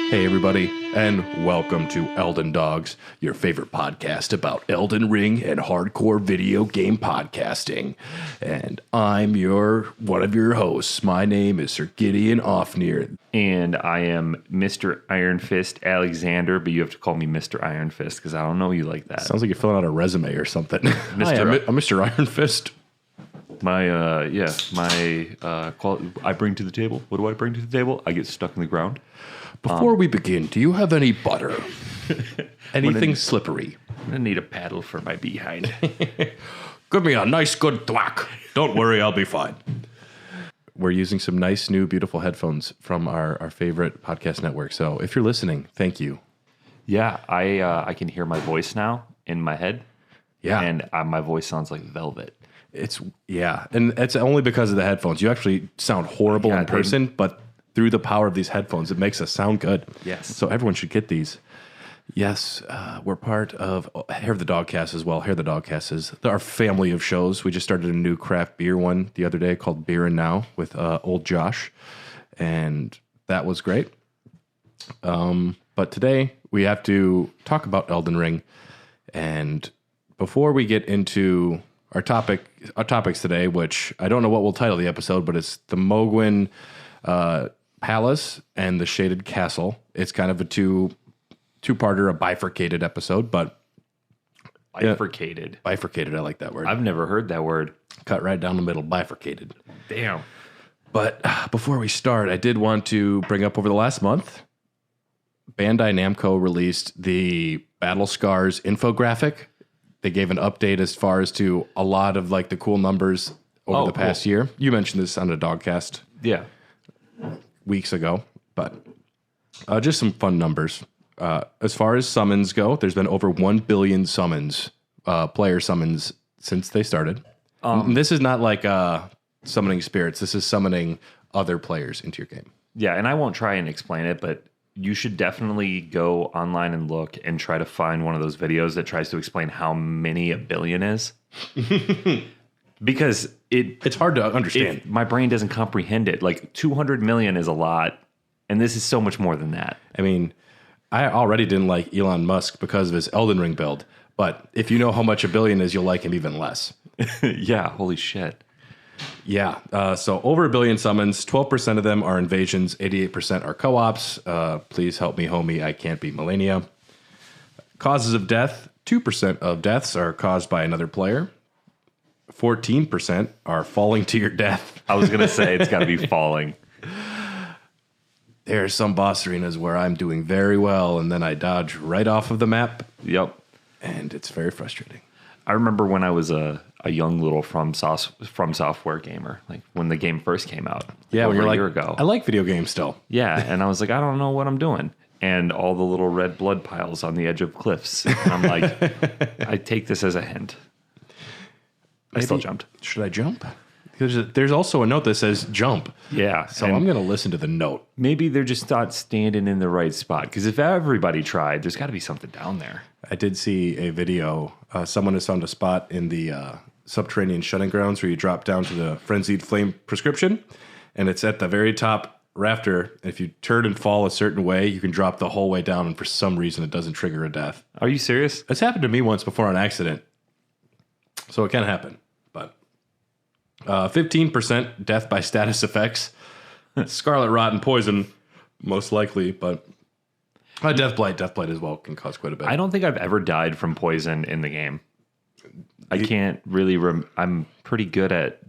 Hey, everybody, and welcome to Elden Dogs, your favorite podcast about Elden Ring and hardcore video game podcasting. And I'm one of your hosts. My name is Sir Gideon Offnear. And I am Mr. Iron Fist Alexander, but you have to call me Mr. Iron Fist because I don't know you like that. Sounds like you're filling out a resume or something. Hi, I'm Mr. Iron Fist. I bring to the table. What do I bring to the table? I get stuck in the ground. Before we begin, do you have any butter? Anything slippery? I'm going to need a paddle for my behind. Give me a nice good thwack. Don't worry, I'll be fine. We're using some nice, new, beautiful headphones from our favorite podcast network. So if you're listening, thank you. Yeah, I can hear my voice now in my head. Yeah. And my voice sounds like velvet. And it's only because of the headphones. You actually sound horrible in person, but through the power of these headphones, it makes us sound good. Yes. So everyone should get these. Yes, we're part of Hair of the Dogcast as well. Hair of the Dogcast is our family of shows. We just started a new craft beer one the other day called Beer and Now with old Josh, and that was great. But today we have to talk about Elden Ring, and before we get into our topics today, which I don't know what we'll title the episode, but it's the Mohgwyn Palace and the Shaded Castle. It's kind of a two-parter, a bifurcated episode, but Bifurcated. Bifurcated, I like that word. I've never heard that word. Cut right down the middle, bifurcated. Damn. But before we start, I did want to bring up over the last month, Bandai Namco released the Battle Scars infographic. They gave an update as far as to a lot of like the cool numbers over the past year. You mentioned this on a Dogcast. Yeah. Weeks ago, but just some fun numbers. As far as summons go, there's been over 1 billion summons, player summons since they started. This is not like summoning spirits. This is summoning other players into your game. Yeah, and I won't try and explain it, but you should definitely go online and look and try to find one of those videos that tries to explain how many a billion is. Because it's hard to understand. My brain doesn't comprehend it. Like 200 million is a lot, and this is so much more than that. I mean, I already didn't like Elon Musk because of his Elden Ring build, but if you know how much a billion is, you'll like him even less. Yeah, holy shit. Yeah, so over 1 billion summons, 12% of them are invasions, 88% are co-ops. Please help me, homie, I can't beat Millennia. Causes of death, 2% of deaths are caused by another player. 14% are falling to your death. I was going to say it's got to be falling. There are some boss arenas where I'm doing very well, and then I dodge right off of the map. Yep. And it's very frustrating. I remember when I was a young little From Software gamer, like when the game first came out. Yeah, over when you're a year ago. I like video games still. Yeah, and I was like, I don't know what I'm doing. And all the little red blood piles on the edge of cliffs. And I'm like, I take this as a hint. I still jumped. Should I jump? Because there's also a note that says jump. Yeah. So I'm going to listen to the note. Maybe they're just not standing in the right spot. Because if everybody tried, there's got to be something down there. I did see a video. Someone has found a spot in the subterranean shutting grounds where you drop down to the Frenzied Flame prescription. And it's at the very top rafter. If you turn and fall a certain way, you can drop the whole way down. And for some reason, it doesn't trigger a death. Are you serious? It's happened to me once before on accident. So it can happen, but 15% death by status effects, Scarlet Rot and Poison, most likely, but Death Blight as well can cause quite a bit. I don't think I've ever died from poison in the game. I can't really. I'm pretty good at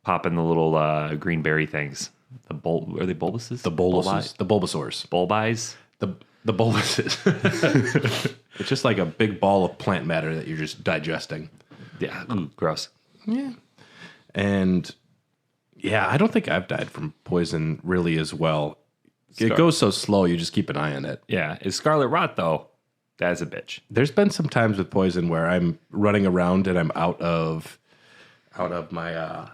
popping the little green berry things. Are they bulbuses? The Bulbasaurs. The Bulbasaurs. Bulbis? The bulbuses. It's just like a big ball of plant matter that you're just digesting. Yeah, gross. Yeah. And yeah, I don't think I've died from poison really as well. It goes so slow, you just keep an eye on it. Yeah. Is Scarlet Rot, though, that's a bitch. There's been some times with poison where I'm running around and I'm out of my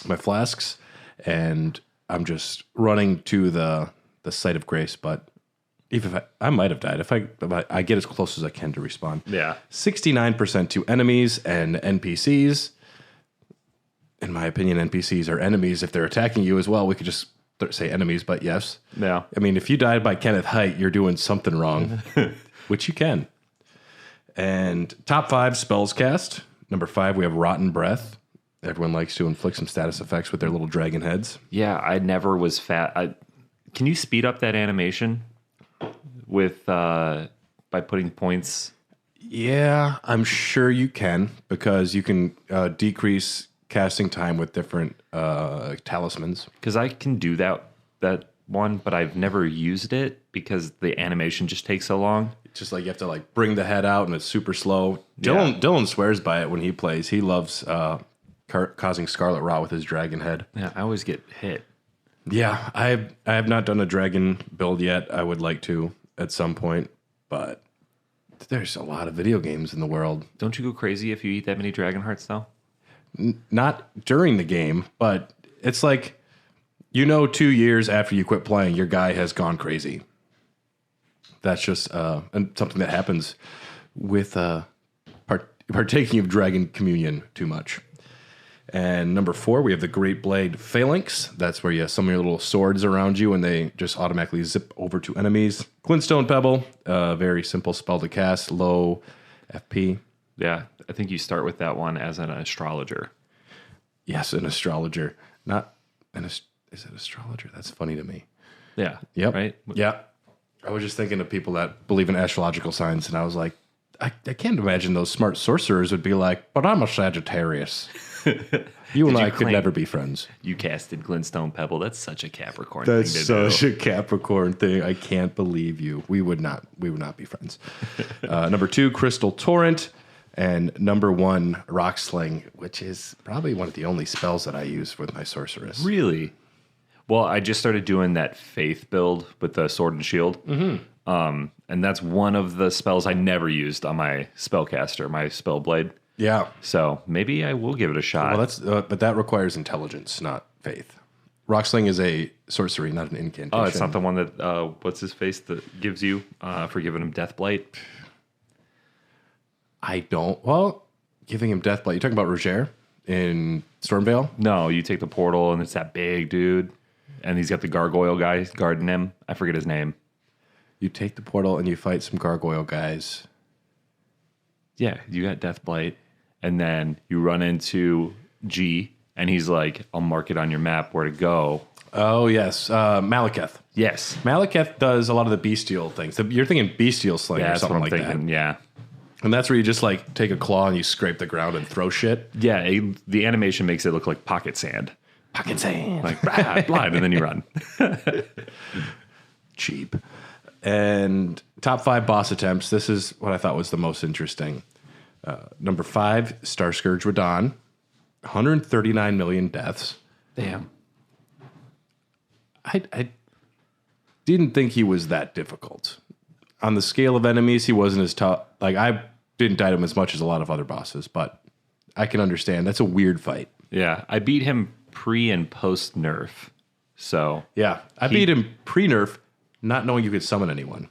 my flasks, and I'm just running to the site of grace, but even if I might have died if I get as close as I can to respawn. Yeah. 69% to enemies and NPCs. In my opinion, NPCs are enemies. If they're attacking you as well, we could just say enemies, but yes. Yeah. I mean, if you died by Kenneth Haidt, you're doing something wrong, which you can. And top 5 spells cast. Number 5, we have Rotten Breath. Everyone likes to inflict some status effects with their little dragon heads. Yeah, I never was fat. Can you speed up that animation with by putting points? Yeah, I'm sure you can, because you can decrease casting time with different talismans. Because I can do that one, but I've never used it because the animation just takes so long. It's just like you have to like bring the head out and it's super slow. Dylan swears by it when he plays. He loves causing scarlet rot with his dragon head. Yeah, I always get hit. Yeah, I have not done a dragon build yet. I would like to at some point, but there's a lot of video games in the world. Don't you go crazy if you eat that many dragon hearts, though? Not during the game, but it's like, 2 years after you quit playing, your guy has gone crazy. That's just something that happens with partaking of dragon communion too much. And number 4, we have the Great Blade Phalanx. That's where you have some of your little swords around you and they just automatically zip over to enemies. Glintstone Pebble, very simple spell to cast, low FP. Yeah, I think you start with that one as an astrologer. Yes, an astrologer. Not is it astrologer? That's funny to me. Yeah. Yep. Right? Yeah. I was just thinking of people that believe in astrological signs, and I was like, I can't imagine those smart sorcerers would be like, but I'm a Sagittarius. You and I could never be friends. You casted Glintstone Pebble. That's such a Capricorn thing to do. That's such a Capricorn thing. I can't believe you. We would not be friends. Number 2, Crystal Torrent. And number 1, Rock Sling, which is probably one of the only spells that I use with my sorceress. Really? Well, I just started doing that faith build with the sword and shield. Mm-hmm. And that's one of the spells I never used on my spellcaster, my spell blade. Yeah. So maybe I will give it a shot. Well, but that requires intelligence, not faith. Rock Sling is a sorcery, not an incantation. Oh, it's not the one that, what's his face, that gives you for giving him Deathblight? I don't. Well, giving him Deathblight. You talking about Roger in Stormvale? No, you take the portal and it's that big dude. And he's got the gargoyle guy guarding him. I forget his name. You take the portal and you fight some gargoyle guys. Yeah, you got Deathblight. And then you run into G, and he's like, I'll mark it on your map where to go. Oh, yes. Malekith. Yes. Malekith does a lot of the bestial things. You're thinking bestial sling or something like that. Yeah. And that's where you just like take a claw and you scrape the ground and throw shit. Yeah, the animation makes it look like pocket sand. Pocket sand. Like, blind, and then you run. Cheap. And top 5 boss attempts. This is what I thought was the most interesting. Number 5, Star Scourge Radahn. 139 million deaths. Damn. I didn't think he was that difficult. On the scale of enemies, he wasn't as tough. Like, I didn't die to him as much as a lot of other bosses, but I can understand. That's a weird fight. Yeah, I beat him pre and post nerf. So yeah, I beat him pre-nerf, not knowing you could summon anyone.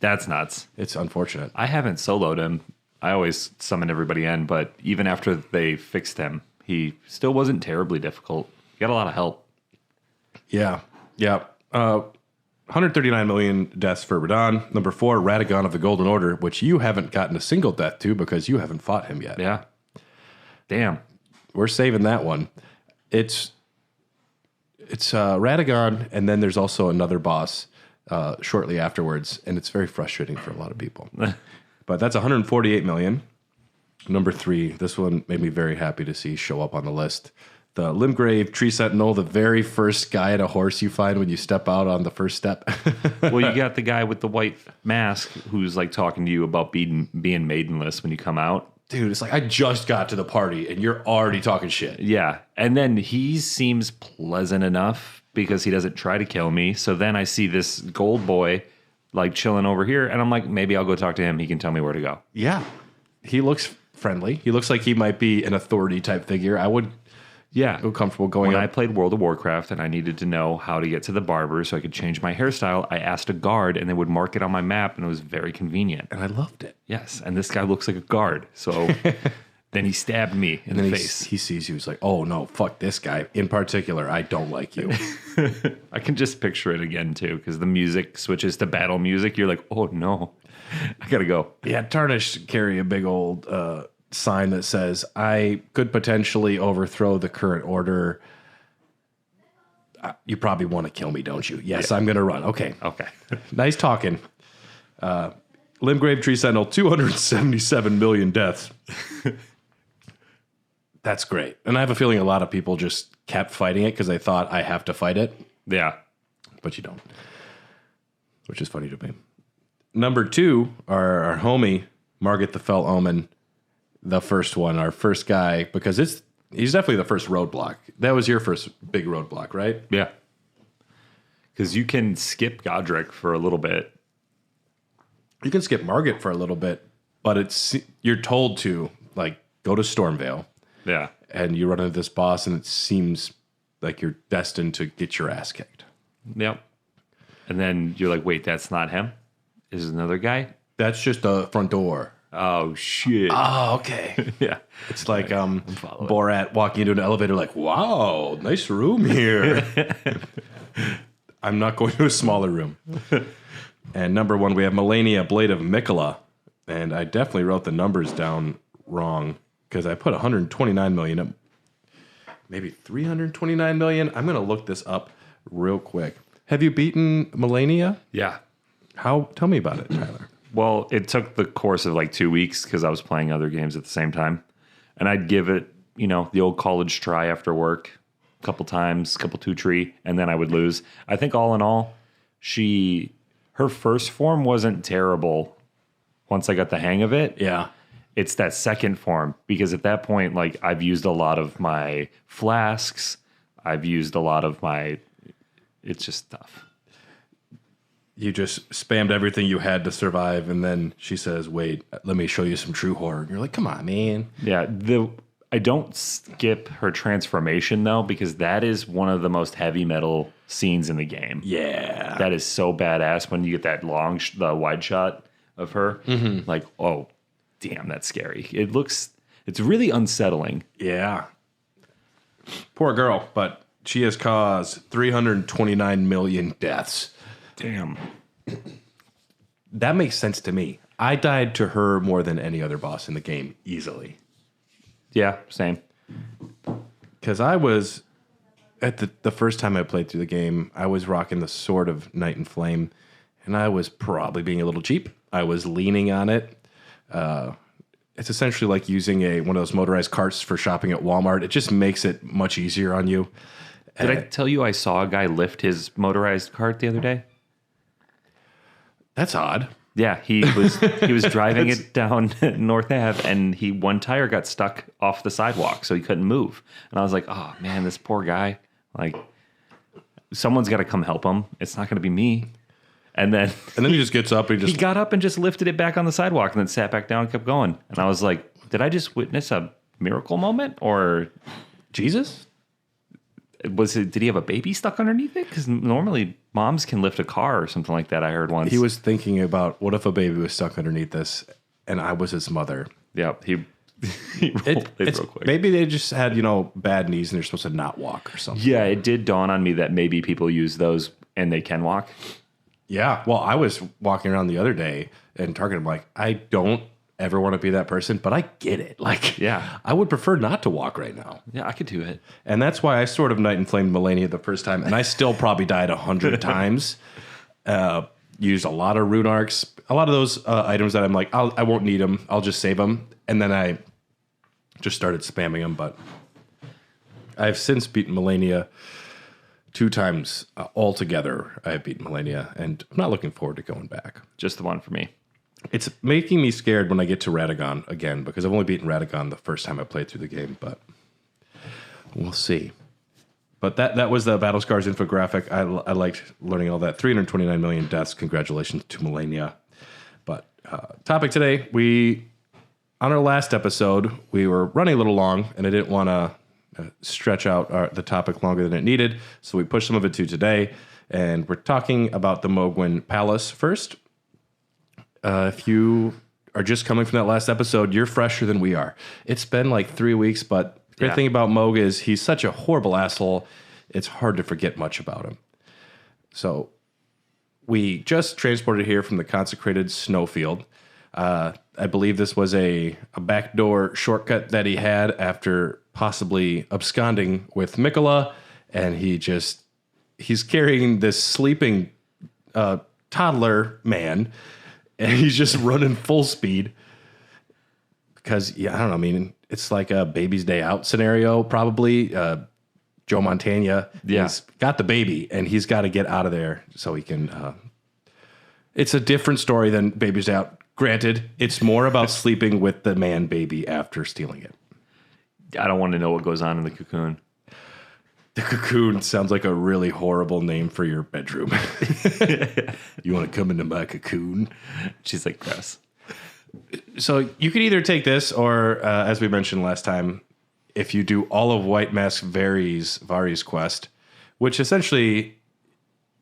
That's nuts. It's unfortunate. I haven't soloed him. I always summon everybody in, but even after they fixed him, he still wasn't terribly difficult. He got a lot of help. Yeah. 139 million deaths for Radahn. Number 4, Radagon of the Golden Order, which you haven't gotten a single death to because you haven't fought him yet. Yeah. Damn. We're saving that one. It's Radagon, and then there's also another boss shortly afterwards, and it's very frustrating for a lot of people. But that's 148 million. Number 3, this one made me very happy to see show up on the list. The Limgrave Tree Sentinel, the very first guy at a horse you find when you step out on the first step. Well, you got the guy with the white mask who's like talking to you about being maidenless when you come out. Dude, it's like, I just got to the party and you're already talking shit. Yeah. And then he seems pleasant enough because he doesn't try to kill me. So then I see this gold boy like chilling over here and I'm like, maybe I'll go talk to him. He can tell me where to go. Yeah. He looks friendly. He looks like he might be an authority type figure. I would feel comfortable going When up. I played World of Warcraft and I needed to know how to get to the barber so I could change my hairstyle, I asked a guard and they would mark it on my map and it was very convenient. And I loved it. Yes, and this guy looks like a guard. So Then he stabbed me in the face. He sees you. He's like, oh, no, fuck this guy. In particular, I don't like you. I can just picture it again, too, because the music switches to battle music. You're like, oh, no. I got to go. Yeah, Tarnish carry a big old sign that says, I could potentially overthrow the current order. You probably want to kill me, don't you? Yes, I'm going to run. Okay. Nice talking. Limgrave Tree Sentinel, 277 million deaths. That's great. And I have a feeling a lot of people just kept fighting it because they thought I have to fight it. Yeah. But you don't. Which is funny to me. Number 2, our homie, Margit the Fell Omen. The first one, our first guy, because he's definitely the first roadblock. That was your first big roadblock, right? Yeah. Because you can skip Godric for a little bit. You can skip Margit for a little bit, but you're told to, like, go to Stormvale. Yeah. And you run into this boss, and it seems like you're destined to get your ass kicked. Yep. And then you're like, wait, that's not him? Is it another guy? That's just the front door. Oh, shit. Oh, okay. Yeah. It's like Borat walking into an elevator like, wow, nice room here. I'm not going to a smaller room. And number 1, we have Melania, Blade of Mikola. And I definitely wrote the numbers down wrong because I put 129 million, maybe 329 million. I'm going to look this up real quick. Have you beaten Melania? Yeah. Tell me about it, Tyler. Well, it took the course of like 2 weeks because I was playing other games at the same time. And I'd give it, the old college try after work a couple times, couple 2-tree, and then I would lose. I think all in all, her first form wasn't terrible once I got the hang of it. Yeah. It's that second form, because at that point, like, I've used a lot of my flasks. I've used a lot of it's just tough. You just spammed everything you had to survive, and then she says, wait, let me show you some true horror. And you're like, come on, man. Yeah, I don't skip her transformation, though, because that is one of the most heavy metal scenes in the game. Yeah. That is so badass when you get that the wide shot of her. Mm-hmm. Like, oh, damn, that's scary. It's really unsettling. Yeah. Poor girl, but she has caused 329 million deaths. Damn. That makes sense to me. I died to her more than any other boss in the game, easily. Yeah, same. Because I was, at the first time I played through the game, I was rocking the Sword of Night and Flame, and I was probably being a little cheap. I was leaning on it. It's essentially like using one of those motorized carts for shopping at Walmart. It just makes it much easier on you. Did I tell you I saw a guy lift his motorized cart the other day? That's odd. Yeah, he was driving it down North Ave, and one tire got stuck off the sidewalk, so he couldn't move. And I was like, oh man, this poor guy. Like, someone's got to come help him. It's not going to be me. And then he just gets up and he got up and just lifted it back on the sidewalk, and then sat back down and kept going. And I was like, did I just witness a miracle moment, or Jesus? Did he have a baby stuck underneath it? Because normally moms can lift a car or something like that. I heard once. He was thinking about, what if a baby was stuck underneath this and I was his mother? Yeah, he rolled it real quick. Maybe they just had, bad knees and they're supposed to not walk or something. Yeah, it did dawn on me that maybe people use those and they can walk. Yeah, well, I was walking around the other day in Target. I'm like, I don't ever want to be that person, but I get it. Like, yeah, I would prefer not to walk right now. Yeah, I could do it. And that's why I sort of Night and Flamed Melania the first time, and I still probably died 100 times. Used a lot of rune arcs, a lot of those items that I'm like, I won't need them. I'll just save them. And then I just started spamming them. But I've since beaten Melania 2 times altogether. I've beaten Melania, and I'm not looking forward to going back. Just the one for me. It's making me scared when I get to Radagon again, because I've only beaten Radagon the first time I played through the game, but we'll see. But that was the Battle Scars infographic. I liked learning all that. 329 million deaths. Congratulations to Melania. But topic today, on our last episode, we were running a little long, and I didn't want to stretch out the topic longer than it needed, so we pushed some of it to today, and we're talking about the Mohgwyn Palace first. If you are just coming from that last episode, you're fresher than we are. It's been like 3 weeks, but the great thing about Mohg is he's such a horrible asshole. It's hard to forget much about him. So we just transported here from the consecrated snowfield. I believe this was a backdoor shortcut that he had after possibly absconding with Mikola, and he's carrying this sleeping toddler man, and he's just running full speed because, I don't know, I mean, it's like a baby's day out scenario, probably. Joe Montana has got the baby, and he's got to get out of there so he can... it's a different story than Baby's Day Out. Granted, it's more about sleeping with the man baby after stealing it. I don't want to know what goes on in the cocoon. The cocoon sounds like a really horrible name for your bedroom. You want to come into my cocoon? She's like, gross. So you could either take this, or as we mentioned last time, if you do all of White Mask Vari's quest, which essentially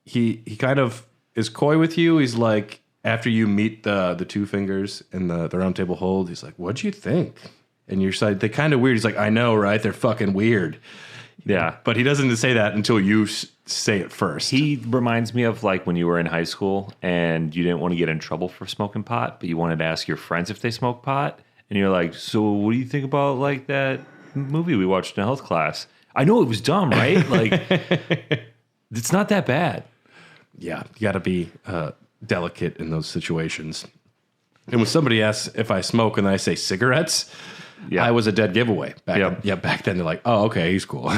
he kind of is coy with you. He's like, after you meet the two fingers in the round table hold, he's like, what'd you think? And you're like, they're kind of weird. He's like, I know, right? They're fucking weird. Yeah. But he doesn't say that until you say it first. He reminds me of like when you were in high school and you didn't want to get in trouble for smoking pot, but you wanted to ask your friends if they smoke pot. And you're like, so what do you think about like that movie we watched in health class? I know it was dumb, right? Like, it's not that bad. Yeah. You got to be delicate in those situations. And when somebody asks if I smoke and I say cigarettes, I was a dead giveaway. Back then they're like, oh, okay, he's cool.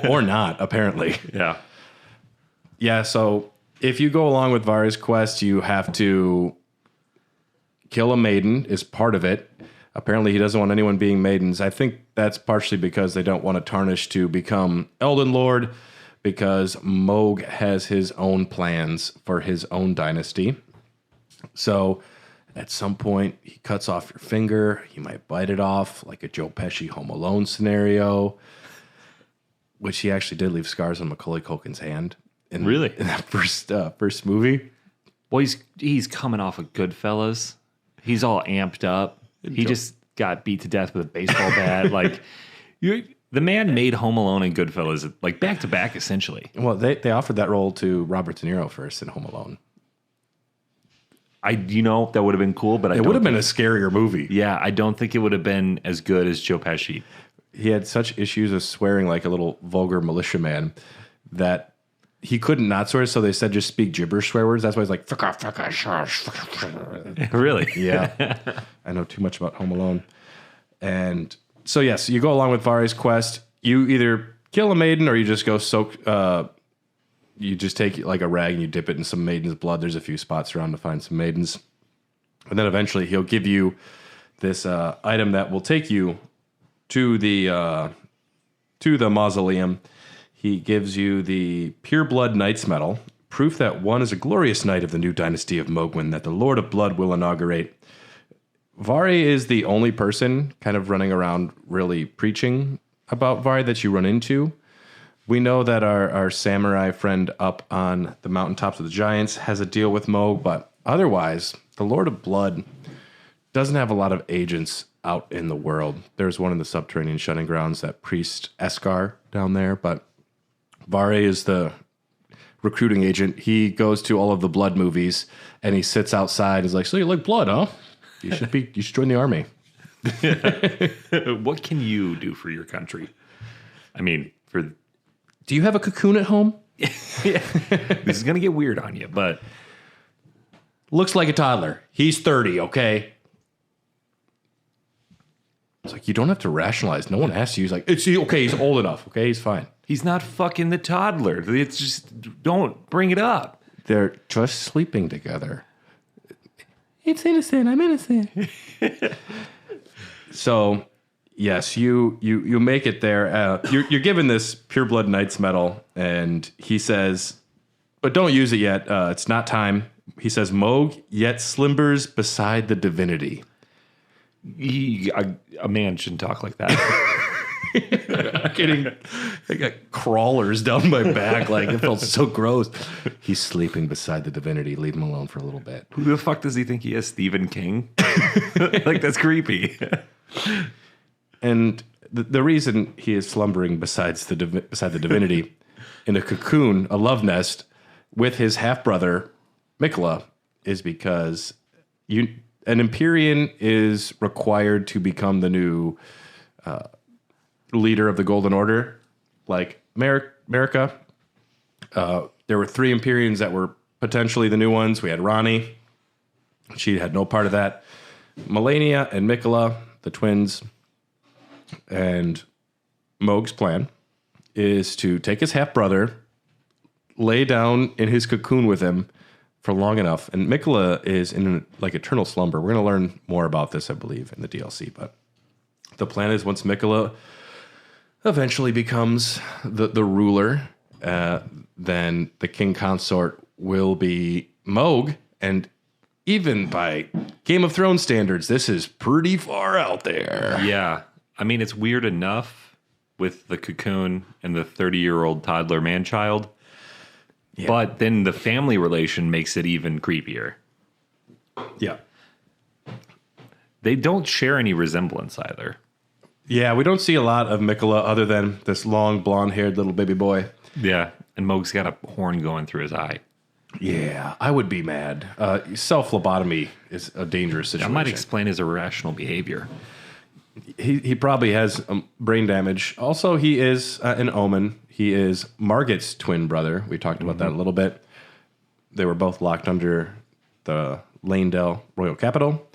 or not, apparently. Yeah. Yeah, so if you go along with Vari's quest, you have to kill a maiden is part of it. Apparently he doesn't want anyone being maidens. I think that's partially because they don't want to tarnish to become Elden Lord, because Mohg has his own plans for his own dynasty. So at some point, he cuts off your finger. He might bite it off, like a Joe Pesci Home Alone scenario, which he actually did leave scars on Macaulay Culkin's hand. In that first movie. Well, he's coming off of Goodfellas. He's all amped up. He just got beat to death with a baseball bat. Like, the man made Home Alone and Goodfellas like back to back, essentially. Well, they offered that role to Robert De Niro first in Home Alone. That would have been cool, but it would have been a scarier movie. Yeah, I don't think it would have been as good as Joe Pesci. He had such issues of swearing like a little vulgar militiaman that he couldn't not swear, so they said just speak gibberish swear words. That's why he's like, really? Yeah. I know too much about Home Alone. And so, yes, you go along with Vari's quest. You either kill a maiden or you just go soak... you just take like a rag and you dip it in some maiden's blood. There's a few spots around to find some maidens. And then eventually he'll give you this item that will take you to the mausoleum. He gives you the Pure Blood Knight's Medal, proof that one is a glorious knight of the new dynasty of Mohgwyn that the Lord of Blood will inaugurate. Vari is the only person kind of running around really preaching about Vari that you run into. We know that our samurai friend up on the mountaintops of the giants has a deal with Mohg, but otherwise, the Lord of Blood doesn't have a lot of agents out in the world. There's one in the subterranean shunning grounds, that priest Eskar down there, but Vari is the recruiting agent. He goes to all of the blood movies, and he sits outside and is like, so you like blood, huh? You should join the army. What can you do for your country? I mean, do you have a cocoon at home? Yeah. This is going to get weird on you, but... Looks like a toddler. He's 30, okay? It's like, you don't have to rationalize. No one asked you. He's like, okay, he's old enough. Okay, he's fine. He's not fucking the toddler. It's just, don't bring it up. They're just sleeping together. It's innocent. I'm innocent. So... Yes, you make it there. You're given this Pure Blood Knight's Medal, and he says, but don't use it yet. It's not time. He says, Mohg yet slumbers beside the divinity. A man shouldn't talk like that. I got crawlers down my back. Like, it felt so gross. He's sleeping beside the divinity. Leave him alone for a little bit. Who the fuck does he think he is? Stephen King? Like, that's creepy. And the reason he is slumbering beside the divinity in a cocoon, a love nest, with his half-brother, Mikola, is because an Empyrean is required to become the new leader of the Golden Order. Like America, there were 3 Empyreans that were potentially the new ones. We had Ronnie. She had no part of that. Melania and Mikola, the twins, and Mohg's plan is to take his half-brother, lay down in his cocoon with him for long enough. And Mikola is in like eternal slumber. We're going to learn more about this, I believe, in the DLC. But the plan is once Mikola eventually becomes the ruler, then the king consort will be Mohg. And even by Game of Thrones standards, this is pretty far out there. Yeah. I mean, it's weird enough with the cocoon and the 30-year-old toddler man-child. Yeah. But then the family relation makes it even creepier. Yeah. They don't share any resemblance either. Yeah, we don't see a lot of Mikola other than this long, blonde-haired little baby boy. Yeah, and Mohg's got a horn going through his eye. Yeah, I would be mad. Self-lobotomy is a dangerous situation. That might explain his irrational behavior. He probably has brain damage. Also, he is an omen. He is Margit's twin brother. We talked about that a little bit. They were both locked under the Lanedale Royal Capital.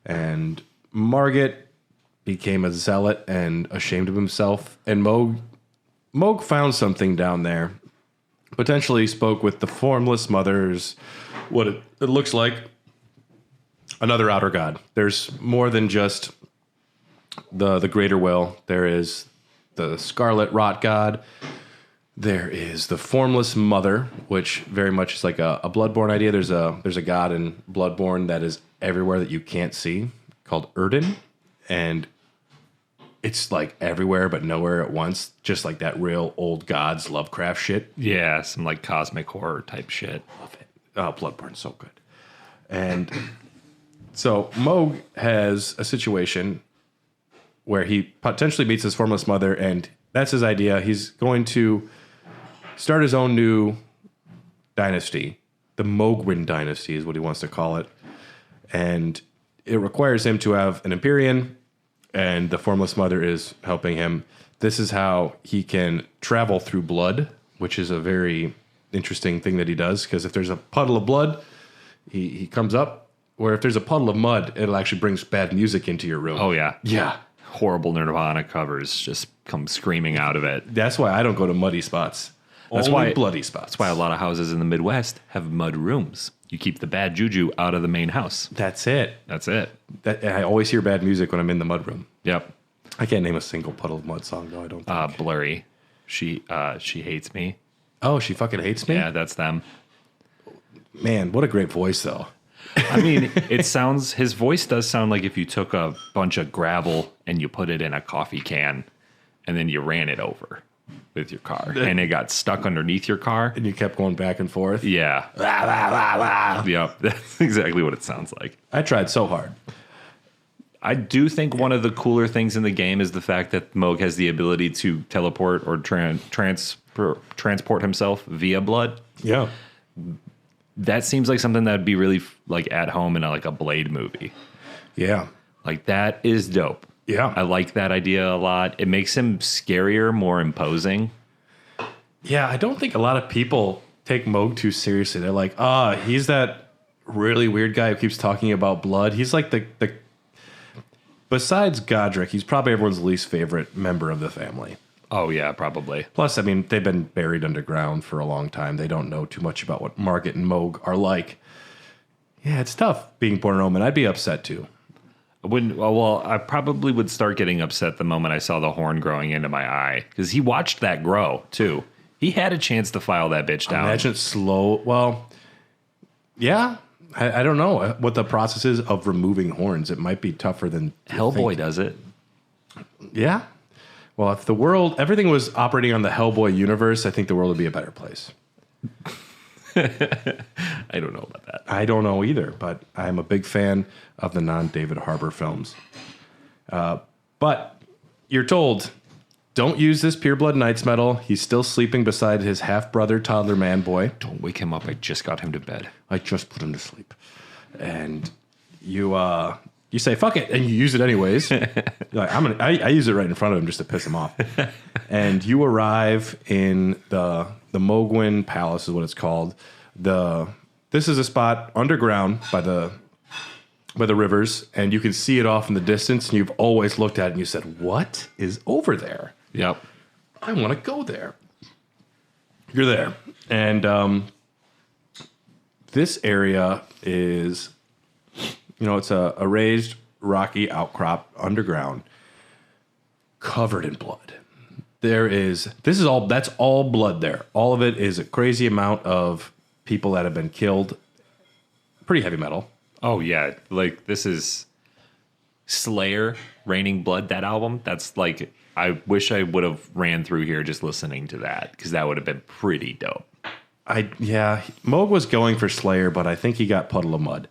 And Margit became a zealot and ashamed of himself. And Mohg found something down there. Potentially spoke with the formless mothers. What it looks like. Another outer god. There's more than just the greater will. There is the scarlet rot god. There is the formless mother, which very much is like a Bloodborne idea. There's a god in Bloodborne that is everywhere that you can't see, called Erden, and it's like everywhere but nowhere at once, just like that real old gods Lovecraft shit. Yeah, some like cosmic horror type shit. Love it. Oh, Bloodborne's so good. And so Mohg has a situation where he potentially meets his formless mother, and that's his idea. He's going to start his own new dynasty. The Mohgwyn dynasty is what he wants to call it. And it requires him to have an Empyrean, and the formless mother is helping him. This is how he can travel through blood, which is a very interesting thing that he does, because if there's a puddle of blood, he comes up, or if there's a puddle of mud, it'll actually bring bad music into your room. Oh, yeah. Yeah. Horrible Nirvana covers just come screaming out of it. That's why I don't go to muddy spots. That's Only why bloody spots. That's why a lot of houses in the Midwest have mud rooms. You keep the bad juju out of the main house. That's it. That's it. I always hear bad music when I'm in the mud room. Yep. I can't name a single Puddle of Mud song, though, I don't think. Blurry. She hates me. Oh, she fucking hates me? Yeah, that's them. Man, what a great voice, though. I mean, his voice does sound like if you took a bunch of gravel and you put it in a coffee can and then you ran it over with your car and it got stuck underneath your car. And you kept going back and forth? Yeah. Yep, that's exactly what it sounds like. I tried so hard. I do think one of the cooler things in the game is the fact that Mohg has the ability to teleport or transport himself via blood. Yeah. That seems like something that would be really like at home in a Blade movie. Yeah. Like that is dope. Yeah. I like that idea a lot. It makes him scarier, more imposing. Yeah, I don't think a lot of people take Mohg too seriously. They're like, he's that really weird guy who keeps talking about blood. He's like the besides Godric, he's probably everyone's least favorite member of the family. Oh, yeah, probably. Plus, I mean, they've been buried underground for a long time. They don't know too much about what Margit and Mohg are like. Yeah, it's tough being born an omen. I'd be upset, too. I probably would start getting upset the moment I saw the horn growing into my eye. Because he watched that grow, too. He had a chance to file that bitch down. Imagine it slow. Well, yeah. I don't know what the process is of removing horns. It might be tougher than Hellboy does it. Yeah. Well, if the world, everything was operating on the Hellboy universe, I think the world would be a better place. I don't know about that. I don't know either, but I'm a big fan of the non-David Harbour films. But you're told, don't use this Pureblood Knight's medal. He's still sleeping beside his half-brother toddler man boy. Don't wake him up. I just got him to bed. I just put him to sleep. And you say, fuck it, and you use it anyways. You're like, I use it right in front of him just to piss him off. And you arrive in the Mohgwyn Palace is what it's called. This is a spot underground by the rivers, and you can see it off in the distance, and you've always looked at it and you said, what is over there? Yep. I want to go there. You're there. And this area is, it's a raised rocky outcrop underground covered in blood. That's all blood there. All of it is a crazy amount of people that have been killed. Pretty heavy metal. Oh, yeah. Like, this is Slayer, Raining Blood, that album. That's like, I wish I would have ran through here just listening to that, because that would have been pretty dope. Mohg was going for Slayer, but I think he got Puddle of Mud.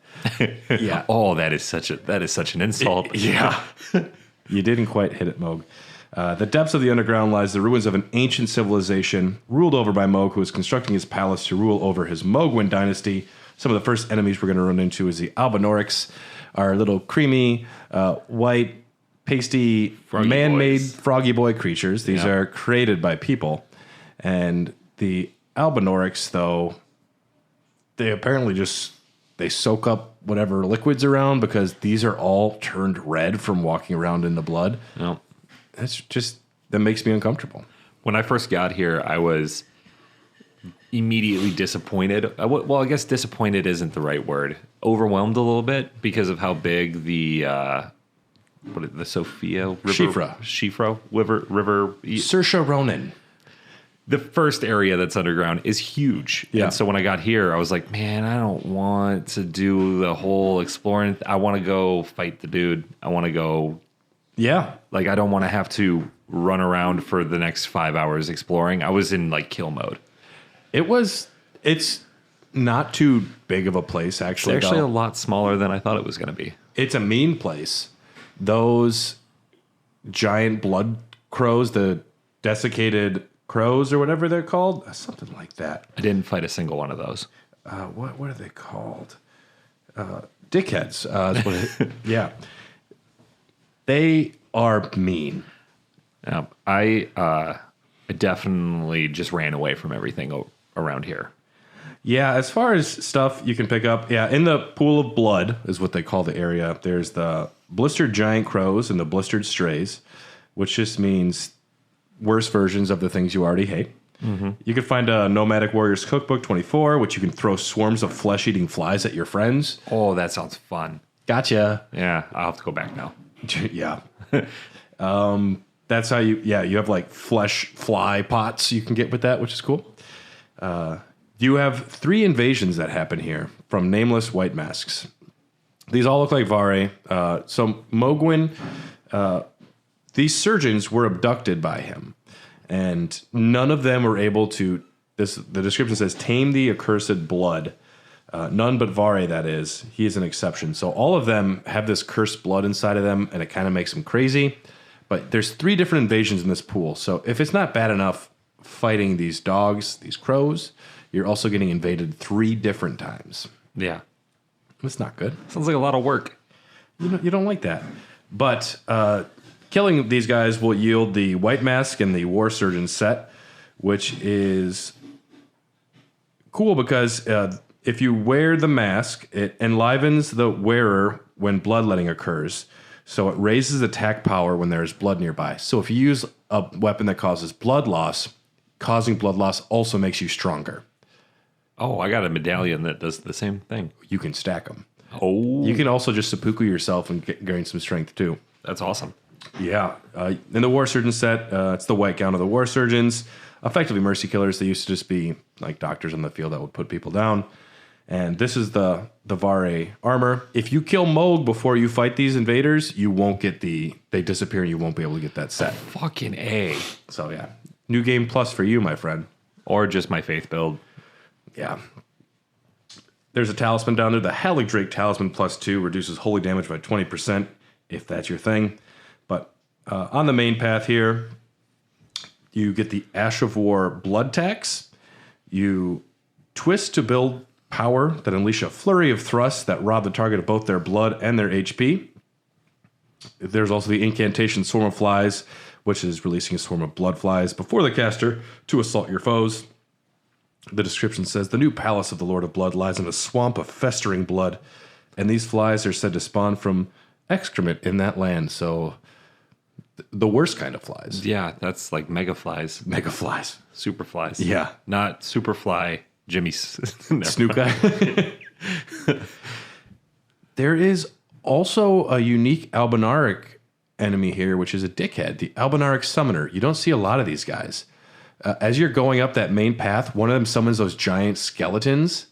Yeah. Oh, that is such an insult. Yeah. You didn't quite hit it, Mohg. The depths of the underground lies the ruins of an ancient civilization ruled over by Mohg, who is constructing his palace to rule over his Mohgwyn dynasty. Some of the first enemies we're going to run into is the Albinorics, our little creamy, white, pasty, man-made froggy boy creatures. These are created by people. And the Albinorics, though, they apparently they soak up whatever liquids around, because these are all turned red from walking around in the blood. No. That makes me uncomfortable. When I first got here, I was immediately disappointed. Well, I guess disappointed isn't the right word. Overwhelmed a little bit because of how big the Sophia River, Shifra River, Saoirse Ronan. The first area that's underground is huge. Yeah. And so when I got here, I was like, man, I don't want to do the whole exploring. I want to go fight the dude. I want to go. Yeah. Like, I don't want to have to run around for the next 5 hours exploring. I was in like kill mode. It's not too big of a place, actually. It's actually a lot smaller than I thought it was going to be. It's a mean place. Those giant blood crows, the desiccated crows or whatever they're called, something like that. I didn't fight a single one of those. What are they called? Dickheads. Is what yeah. They are mean. I definitely just ran away from everything around here. Yeah, as far as stuff you can pick up, in the pool of blood is what they call the area. There's the blistered giant crows and the blistered strays, which just means worse versions of the things you already hate. Mm-hmm. You can find a Nomadic Warriors Cookbook 24, which you can throw swarms of flesh-eating flies at your friends. Oh, that sounds fun. Gotcha. Yeah, I'll have to go back now. Yeah. That's how you have like flesh fly pots you can get with that, which is cool. You have 3 invasions that happen here from nameless white masks. These all look like Vare. So Mohgwyn, these surgeons were abducted by him, and none of them were able to, the description says, tame the accursed blood. None but Vare, that is. He is an exception. So all of them have this cursed blood inside of them, and it kind of makes them crazy. But there's 3 different invasions in this pool. So if it's not bad enough fighting these dogs, these crows, you're also getting invaded 3 different times. Yeah. That's not good. Sounds like a lot of work. You don't like that. But killing these guys will yield the White Mask and the War Surgeon set, which is cool because if you wear the mask, it enlivens the wearer when bloodletting occurs. So it raises attack power when there is blood nearby. So if you use a weapon that causes blood loss, causing blood loss also makes you stronger. Oh, I got a medallion that does the same thing. You can stack them. Oh. You can also just seppuku yourself and gain some strength too. That's awesome. Yeah. In the War Surgeon set, it's the white gown of the War Surgeons. Effectively mercy killers. They used to just be like doctors on the field that would put people down. And this is the Vare armor. If you kill Mohg before you fight these invaders, you won't get they disappear and you won't be able to get that set. Fucking A. So yeah, new game plus for you, my friend. Or just my faith build. Yeah. There's a talisman down there. The Hallig Drake Talisman +2 reduces holy damage by 20%, if that's your thing. But on the main path here, you get the Ash of War Blood Tax. You twist to build power that unleash a flurry of thrusts that rob the target of both their blood and their HP. There's also the incantation Swarm of Flies, which is releasing a swarm of blood flies before the caster to assault your foes. The description says, the new palace of the Lord of Blood lies in a swamp of festering blood, and these flies are said to spawn from excrement in that land. So the worst kind of flies. Yeah, that's like mega flies. Mega flies. Super flies. Yeah. Not super fly Jimmy Snoop guy. There is also a unique Albinaric enemy here, which is a dickhead, the Albinaric Summoner. You don't see a lot of these guys. As you're going up that main path, one of them summons those giant skeletons.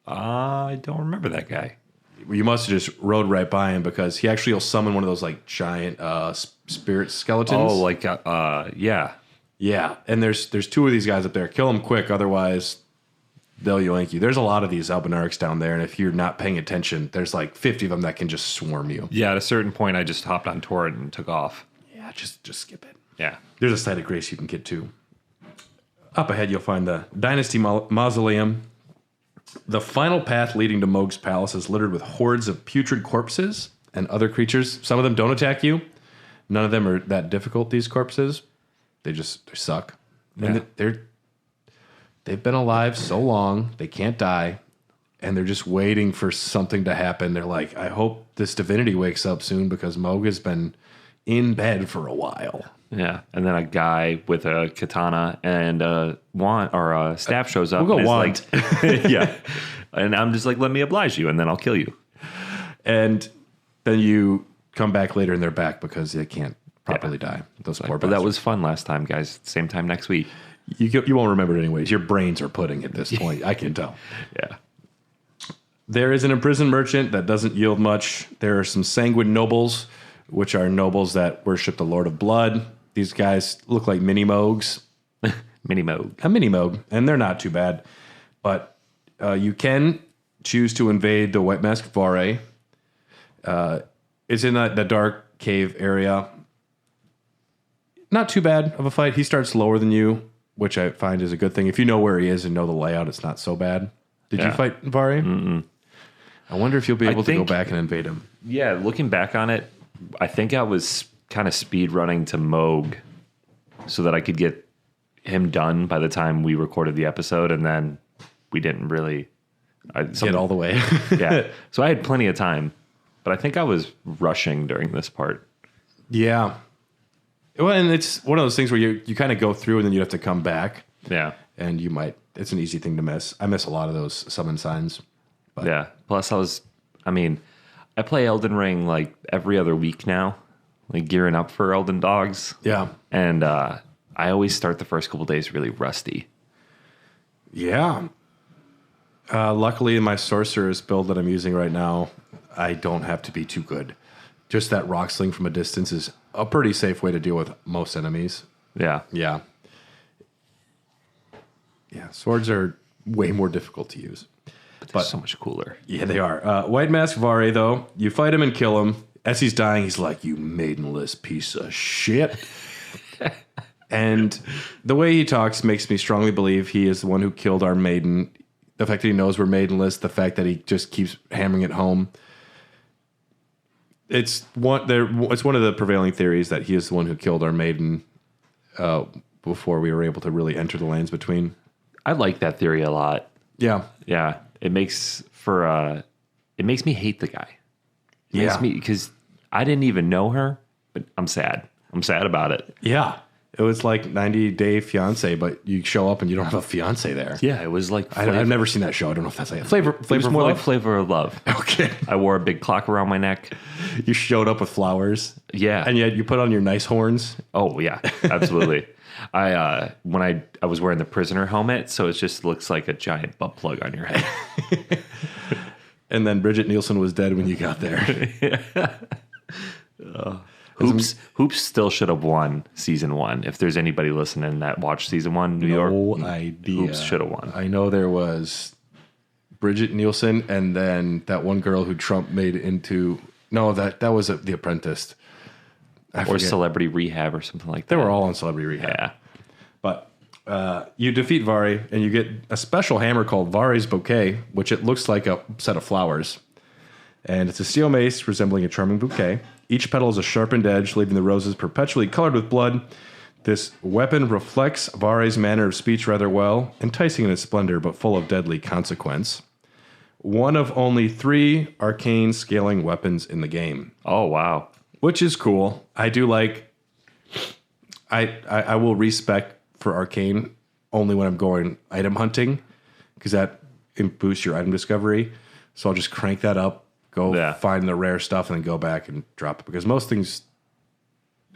I don't remember that guy. You must have just rode right by him because he actually will summon one of those like giant spirit skeletons. Oh, like yeah. Yeah, and there's two of these guys up there. Kill them quick, otherwise they'll yoink you. There's a lot of these Albinarics down there, and if you're not paying attention, there's like 50 of them that can just swarm you. Yeah, at a certain point, I just hopped on Torrent and took off. Yeah, just skip it. Yeah. There's a site of grace you can get to. Up ahead, you'll find the Dynasty Mausoleum. The final path leading to Mohg's Palace is littered with hordes of putrid corpses and other creatures. Some of them don't attack you. None of them are that difficult, these corpses. They suck. Yeah. And they've been alive so long, they can't die, and they're just waiting for something to happen. They're like, I hope this divinity wakes up soon because Mohg has been in bed for a while. Yeah, and then a guy with a katana and a wand or a staff shows up. We'll go and wand. Like, yeah, and I'm just like, let me oblige you, and then I'll kill you. And then you come back later, and they're back because they can't properly die. Those poor But that was fun last time, guys. Same time next week. You won't remember it anyways. Your brains are pudding at this point. I can tell. Yeah. There is an imprisoned merchant that doesn't yield much. There are some sanguine nobles, which are nobles that worship the Lord of Blood. These guys look like mini Mohgs. Mini Mohg. A mini Mohg, and they're not too bad. But you can choose to invade the White Mask Vare. It's in the dark cave area. Not too bad of a fight. He starts lower than you, which I find is a good thing. If you know where he is and know the layout, it's not so bad. Did you fight Vare? Mm-mm. I wonder if you'll be able to go back and invade him. Yeah, looking back on it, I think I was kind of speed running to Mohg so that I could get him done by the time we recorded the episode, and then we didn't really Get all the way. yeah. So I had plenty of time, but I think I was rushing during this part. Yeah. Well, and it's one of those things where you kind of go through and then you have to come back. Yeah. And it's an easy thing to miss. I miss a lot of those summon signs. But. Yeah. Plus I play Elden Ring like every other week now, like gearing up for Elden Dogs. Yeah. And I always start the first couple days really rusty. Yeah. Luckily, in my sorcerer's build that I'm using right now, I don't have to be too good. Just that rock sling from a distance is a pretty safe way to deal with most enemies. Yeah. Yeah. Yeah, swords are way more difficult to use. But they're so much cooler. Yeah, they are. White Mask Vare, though, you fight him and kill him. As he's dying, he's like, you maidenless piece of shit. And the way he talks makes me strongly believe he is the one who killed our maiden. The fact that he knows we're maidenless, the fact that he just keeps hammering it home. It's one of the prevailing theories that he is the one who killed our maiden before we were able to really enter the lands between. I like that theory a lot. Yeah. Yeah. It makes me hate the guy. It makes me, because I didn't even know her, but I'm sad. I'm sad about it. Yeah. It was like 90 Day Fiance, but you show up and you don't have a fiance there. Yeah, it was like I've never seen that show. I don't know if that's like Flavor it was of more Love? like Flavor of Love. Okay. I wore a big clock around my neck. You showed up with flowers. Yeah. And yet you put on your nice horns. Oh yeah, absolutely. When I was wearing the prisoner helmet, so it just looks like a giant butt plug on your head. And then Bridget Nielsen was dead when you got there. Hoops still should have won season 1. If there's anybody listening that watched season 1, New York, No idea. Hoops should have won. I know there was Bridget Nielsen and then that one girl who Trump made into... No, that was The Apprentice. Or Celebrity Rehab or something like that. They were all on Celebrity Rehab. Yeah. But you defeat Vari, and you get a special hammer called Vari's Bouquet, which it looks like a set of flowers. And it's a steel mace resembling a charming bouquet. Each petal is a sharpened edge, leaving the roses perpetually colored with blood. This weapon reflects Vari's manner of speech rather well, enticing in its splendor, but full of deadly consequence. One of only 3 arcane scaling weapons in the game. Oh, wow. Which is cool. I do like... I will respect for arcane only when I'm going item hunting, because that boosts your item discovery. So I'll just crank that up, go find the rare stuff, and then go back and drop it. Because most things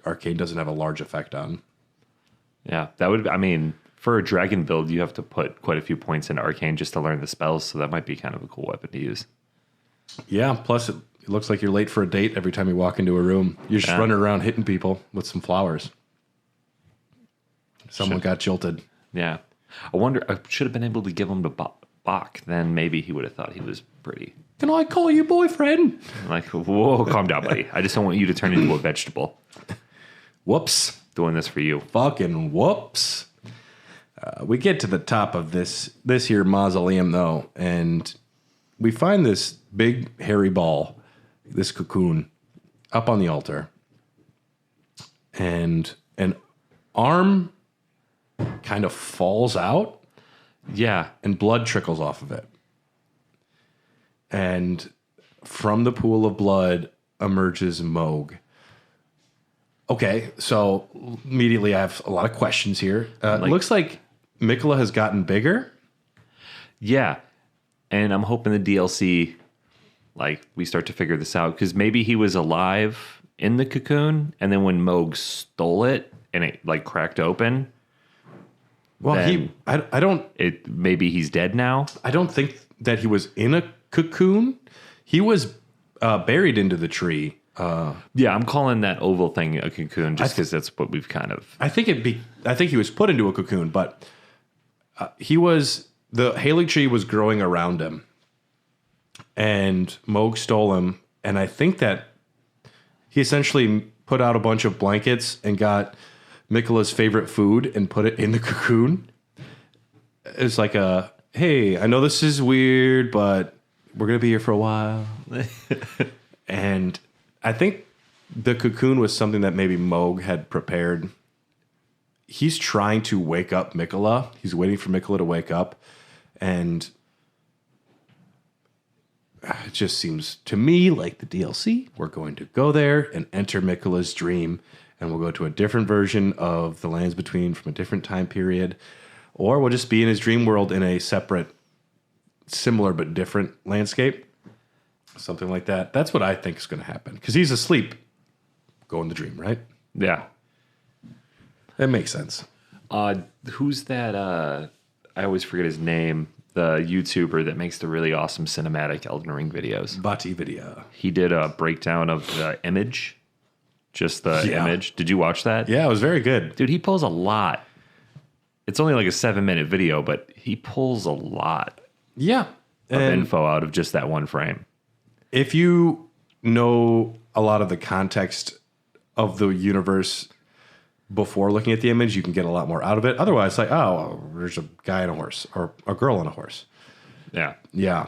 arcane doesn't have a large effect on. Yeah, that would... I mean, for a dragon build, you have to put quite a few points into arcane just to learn the spells, so that might be kind of a cool weapon to use. Yeah, plus it looks like you're late for a date every time you walk into a room. You're just running around hitting people with some flowers. Someone got jilted. Yeah. I wonder, I should have been able to give him to Bach. Then maybe he would have thought he was pretty. Can I call you boyfriend? Like, whoa, calm down, buddy. I just don't want you to turn into a vegetable. Whoops. Doing this for you. Fucking whoops. We get to the top of this here mausoleum, though, and we find this big hairy ball, this cocoon, up on the altar. And an arm kind of falls out. Yeah. And blood trickles off of it. And from the pool of blood emerges Mohg. Okay, so immediately I have a lot of questions here. It looks like Miquella has gotten bigger. Yeah. And I'm hoping the DLC, we start to figure this out. Because maybe he was alive in the cocoon, and then when Mohg stole it, and it, cracked open... Well, maybe he's dead now. I don't think that he was in a cocoon. He was buried into the tree. Yeah, I'm calling that oval thing a cocoon just because that's what we've kind of... I think he was put into a cocoon, but the Haley tree was growing around him, and Mohg stole him, and I think that he essentially put out a bunch of blankets and got Miquella's favorite food and put it in the cocoon. It's like hey, I know this is weird, but we're going to be here for a while. And I think the cocoon was something that maybe Mohg had prepared. He's trying to wake up Miquella. He's waiting for Miquella to wake up. And it just seems to me like the DLC. We're going to go there and enter Miquella's dream. And we'll go to a different version of the Lands Between from a different time period. Or we'll just be in his dream world in a separate, similar but different landscape. Something like that. That's what I think is going to happen. Because he's asleep. Go in the dream, right? Yeah. That makes sense. Who's that? I always forget his name. The YouTuber that makes the really awesome cinematic Elden Ring videos. Bati Video. He did a breakdown of the image. Just the image. Did you watch that? Yeah, it was very good. Dude, he pulls a lot. It's only like a 7-minute video, but he pulls a lot of info out of just that one frame. If you know a lot of the context of the universe before looking at the image, you can get a lot more out of it. Otherwise, there's a guy on a horse or a girl on a horse. Yeah. Yeah.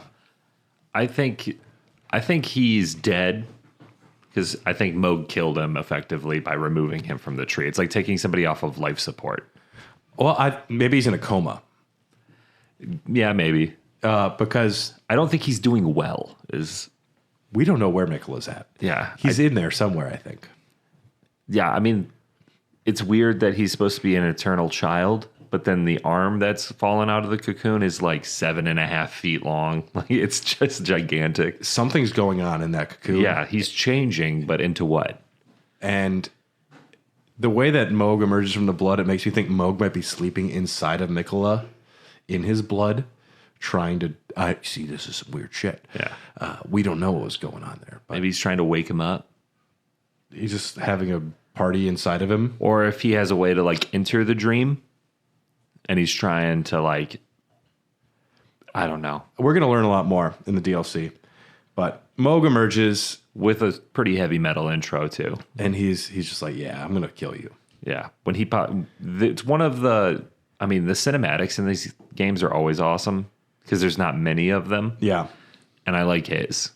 I think he's dead. Because I think Mohg killed him effectively by removing him from the tree. It's like taking somebody off of life support. Well, maybe he's in a coma. Yeah, maybe. Because I don't think he's doing well. We don't know where Miquella's at. Yeah. He's in there somewhere, I think. Yeah, I mean, it's weird that he's supposed to be an eternal child, but then the arm that's fallen out of the cocoon is like 7.5 feet long. Like it's just gigantic. Something's going on in that cocoon. Yeah, he's changing, but into what? And the way that Mohg emerges from the blood, it makes me think Mohg might be sleeping inside of Mikola in his blood, trying to. I see. This is some weird shit. Yeah, we don't know what was going on there. But maybe he's trying to wake him up. He's just having a party inside of him. Or if he has a way to like enter the dream and he's trying to like, I don't know. We're going to learn a lot more in the DLC. But Mohg emerges with a pretty heavy metal intro too. And he's just like, yeah, I'm going to kill you. Yeah. When he it's one of the, I mean, the cinematics in these games are always awesome because there's not many of them. Yeah. And I like his.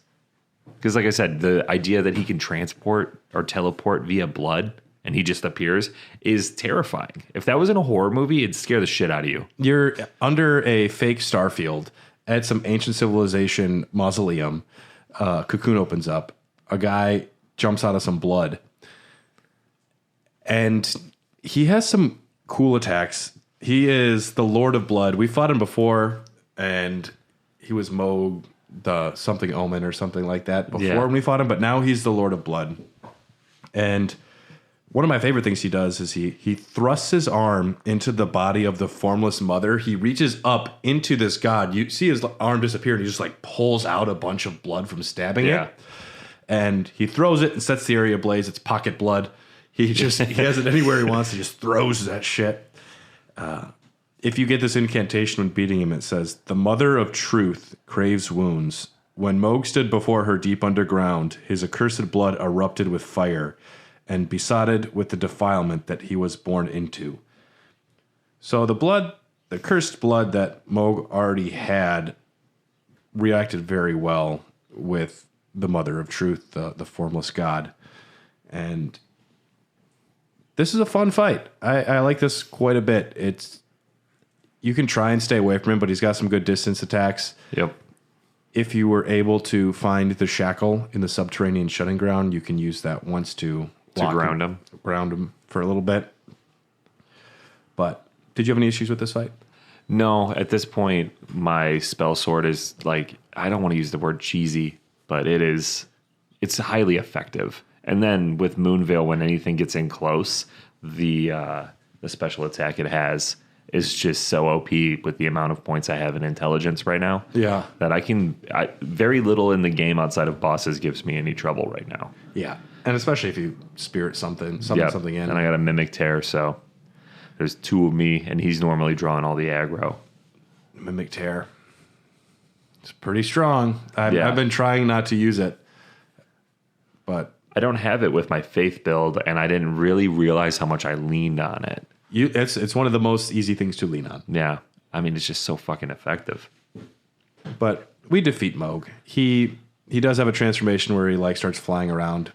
Because, like I said, the idea that he can transport or teleport via blood and he just appears is terrifying. If that was in a horror movie, it'd scare the shit out of you. You're under a fake starfield at some ancient civilization mausoleum. Cocoon opens up. A guy jumps out of some blood. And he has some cool attacks. He is the Lord of Blood. We fought him before, and he was Mohg, the something omen or something like that before when we fought him, but now he's the Lord of Blood. And one of my favorite things he does is he thrusts his arm into the body of the formless mother. He reaches up into this god. You see his arm disappear, and he just like pulls out a bunch of blood from stabbing it. And he throws it and sets the area ablaze. It's pocket blood. He has it anywhere he wants. He just throws that shit. If you get this incantation when beating him, it says, "The mother of truth craves wounds. When Mohg stood before her deep underground, his accursed blood erupted with fire and besotted with the defilement that he was born into." So the cursed blood that Mohg already had reacted very well with the mother of truth, the formless god. And this is a fun fight. I like this quite a bit. You can try and stay away from him, but he's got some good distance attacks. Yep. If you were able to find the shackle in the subterranean shutting ground, you can use that once to ground him. Ground him for a little bit. But did you have any issues with this fight? No, at this point, my spell sword is like, I don't want to use the word cheesy, but it's highly effective. And then with Moonveil, when anything gets in close, the special attack it has is just so OP with the amount of points I have in intelligence right now. Yeah. That very little in the game outside of bosses gives me any trouble right now. Yeah. And especially if you spirit something in. And I got a Mimic Tear, so there's two of me, and he's normally drawing all the aggro. Mimic Tear. It's pretty strong. I've been trying not to use it, but I don't have it with my Faith build, and I didn't really realize how much I leaned on it. It's one of the most easy things to lean on. Yeah. I mean, it's just so fucking effective. But we defeat Mohg. He does have a transformation where he starts flying around.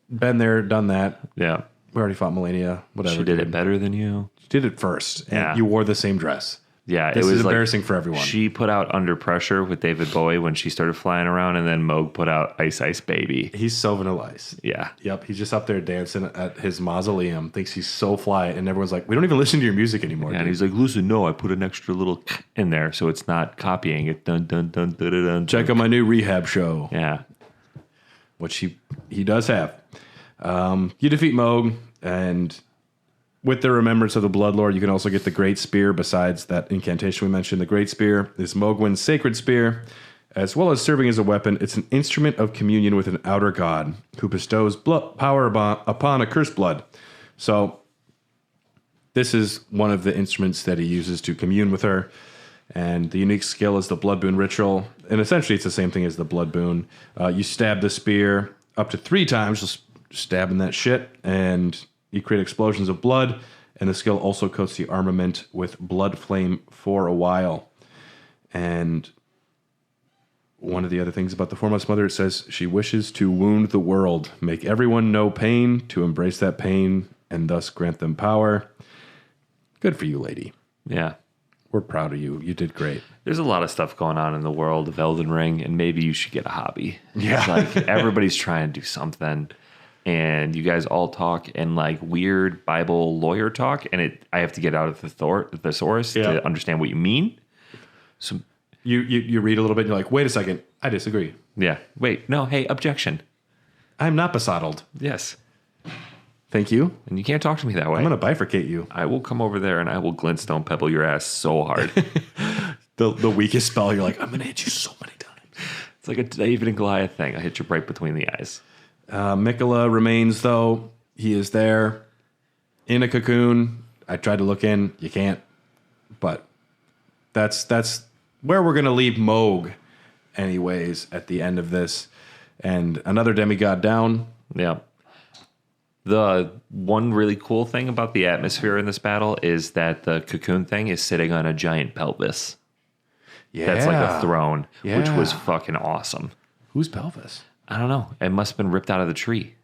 Been there, done that. Yeah. We already fought Melania. Whatever. She did it better than you. She did it first. Yeah. And you wore the same dress. Yeah. This is embarrassing for everyone. She put out Under Pressure with David Bowie when she started flying around, and then Mohg put out Ice Ice Baby. He's so Vanilla Ice. Yeah. Yep. He's just up there dancing at his mausoleum, thinks he's so fly, and everyone's like, we don't even listen to your music anymore. Yeah, dude. and he's like, listen, no, I put an extra little in there, so it's not copying it. Dun, dun, dun, dun, dun, dun. Check out my new rehab show. Yeah. Which he does have. You defeat Mohg, and with the remembrance of the Bloodlord, you can also get the Great Spear. Besides that incantation we mentioned, the Great Spear is Mohgwyn's sacred spear. As well as serving as a weapon, it's an instrument of communion with an outer god who bestows power upon accursed blood. So this is one of the instruments that he uses to commune with her. And the unique skill is the Blood Boon Ritual. And essentially it's the same thing as the Blood Boon. You stab the spear up to 3 times, just stabbing that shit, and you create explosions of blood, and the skill also coats the armament with blood flame for a while. And one of the other things about the Formless Mother, it says she wishes to wound the world, make everyone know pain, to embrace that pain, and thus grant them power. Good for you, lady. Yeah. We're proud of you. You did great. There's a lot of stuff going on in the world of Elden Ring, and maybe you should get a hobby. Yeah. It's like everybody's trying to do something. and you guys all talk in like weird Bible lawyer talk, and I have to get out of the thesaurus to understand what you mean. So you read a little bit and you're like, wait a second, I disagree. Yeah. Wait, no, hey, objection. I'm not besoddled. Yes. Thank you. And you can't talk to me that way. I'm going to bifurcate you. I will come over there and I will glintstone pebble your ass so hard. The weakest spell, you're like, I'm going to hit you so many times. It's like a David and Goliath thing. I hit you right between the eyes. Mikola remains, though. He is there in a cocoon. I tried to look in. You can't. But that's where we're going to leave Mohg anyways at the end of this. And another demigod down. Yeah. The one really cool thing about the atmosphere in this battle is that the cocoon thing is sitting on a giant pelvis. Yeah. That's like a throne, which was fucking awesome. Whose pelvis? I don't know. It must have been ripped out of the tree.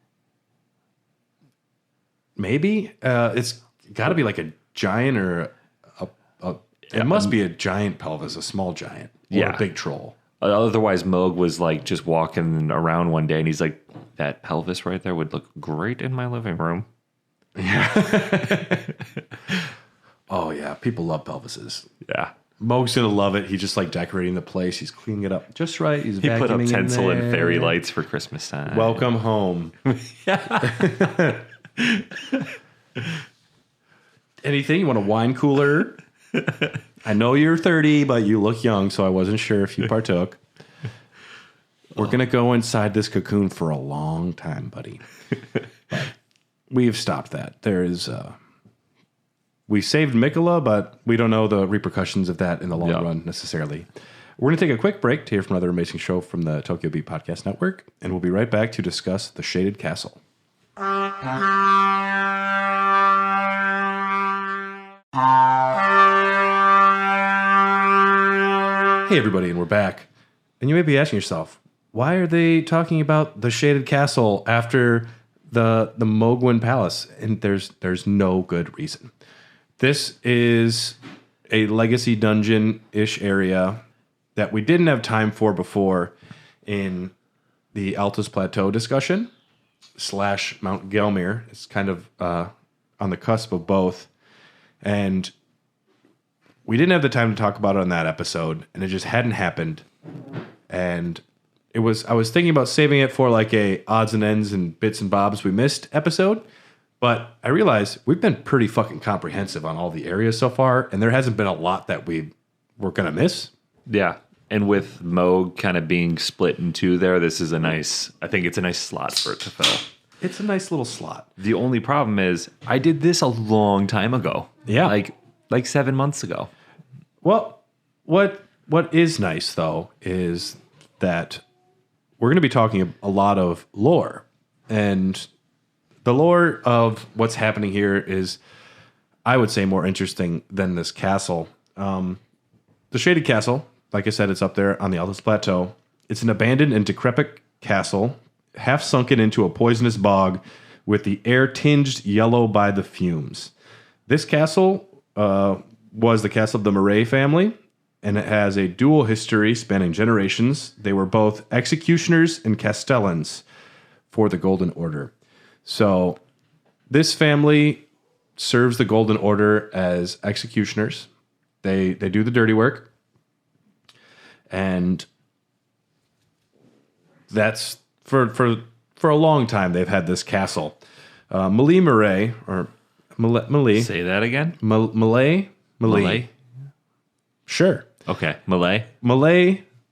Maybe. It's got to be like a giant or it must be a giant pelvis, a small giant, or a big troll. Otherwise, Mohg was like just walking around one day and he's like, that pelvis right there would look great in my living room. Yeah. Oh, yeah. People love pelvises. Yeah. Mohg's going to love it. He's just like decorating the place. He's cleaning it up just right. He put up tinsel and fairy lights for Christmas time. Welcome home. Anything? You want a wine cooler? I know you're 30, but you look young, so I wasn't sure if you partook. We're going to go inside this cocoon for a long time, buddy. But we've stopped that. We saved Mikola, but we don't know the repercussions of that in the long run necessarily. We're going to take a quick break to hear from another amazing show from the Tokyo Beat Podcast Network, and we'll be right back to discuss the Shaded Castle. Hey everybody, and we're back. And you may be asking yourself, why are they talking about the Shaded Castle after the Mohgwyn Palace? And there's no good reason. This is a legacy dungeon-ish area that we didn't have time for before in the Altus Plateau discussion / Mount Gelmir. It's kind of on the cusp of both. And we didn't have the time to talk about it on that episode, and it just hadn't happened. And I was thinking about saving it for like a odds and ends and bits and bobs we missed episode, but I realized we've been pretty fucking comprehensive on all the areas so far, and there hasn't been a lot that we're going to miss. Yeah. And with Mohg kind of being split in two there, I think it's a nice slot for it to fill. It's a nice little slot. The only problem is I did this a long time ago. Yeah. Like 7 months ago. Well, what is nice, though, is that we're going to be talking a lot of lore. And the lore of what's happening here is, I would say, more interesting than this castle. The Shaded Castle, like I said, it's up there on the Altus Plateau. It's an abandoned and decrepit castle, half sunken into a poisonous bog, with the air tinged yellow by the fumes. This castle was the castle of the Murray family, and it has a dual history spanning generations. They were both executioners and castellans for the Golden Order. So this family serves the Golden Order as executioners. They do the dirty work. And that's for a long time they've had this castle. Malay Murray, or Malay. Say that again? Malay? Sure. Okay. Malay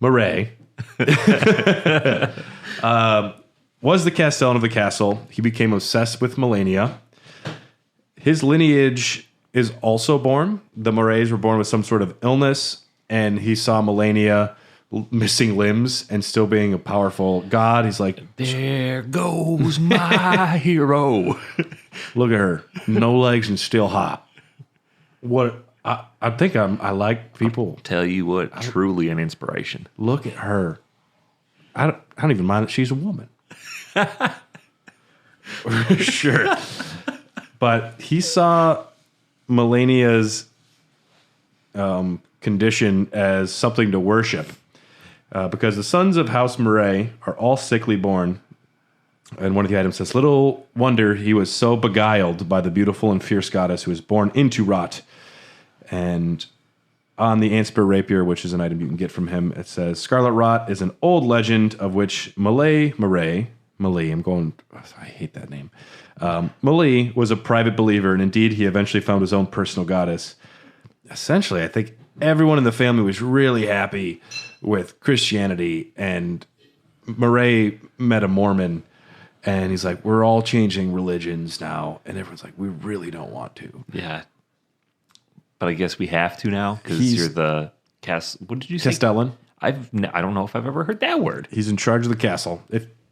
Murray was the castellan of the castle. He became obsessed with Melania. His lineage is also born. The Murrays were born with some sort of illness, and he saw Melania missing limbs and still being a powerful god. He's like, there goes my hero. Look at her, no legs and still hot. What? I think I like people. Tell you what, truly an inspiration. Look at her. I don't even mind that she's a woman. Sure. But he saw Melania's condition as something to worship. Because the sons of House Murray are all sickly born. And one of the items says, little wonder he was so beguiled by the beautiful and fierce goddess who was born into rot. And on the Anspur rapier, which is an item you can get from him, it says, Scarlet Rot is an old legend of which I hate that name. Malay was a private believer, and indeed he eventually found his own personal goddess. Essentially, I think everyone in the family was really happy with Christianity, and Murray met a Mormon, and he's like, we're all changing religions now. And everyone's like, we really don't want to. Yeah. But I guess we have to now because you're the what did you say? Castellan. I don't know if I've ever heard that word. He's in charge of the castle.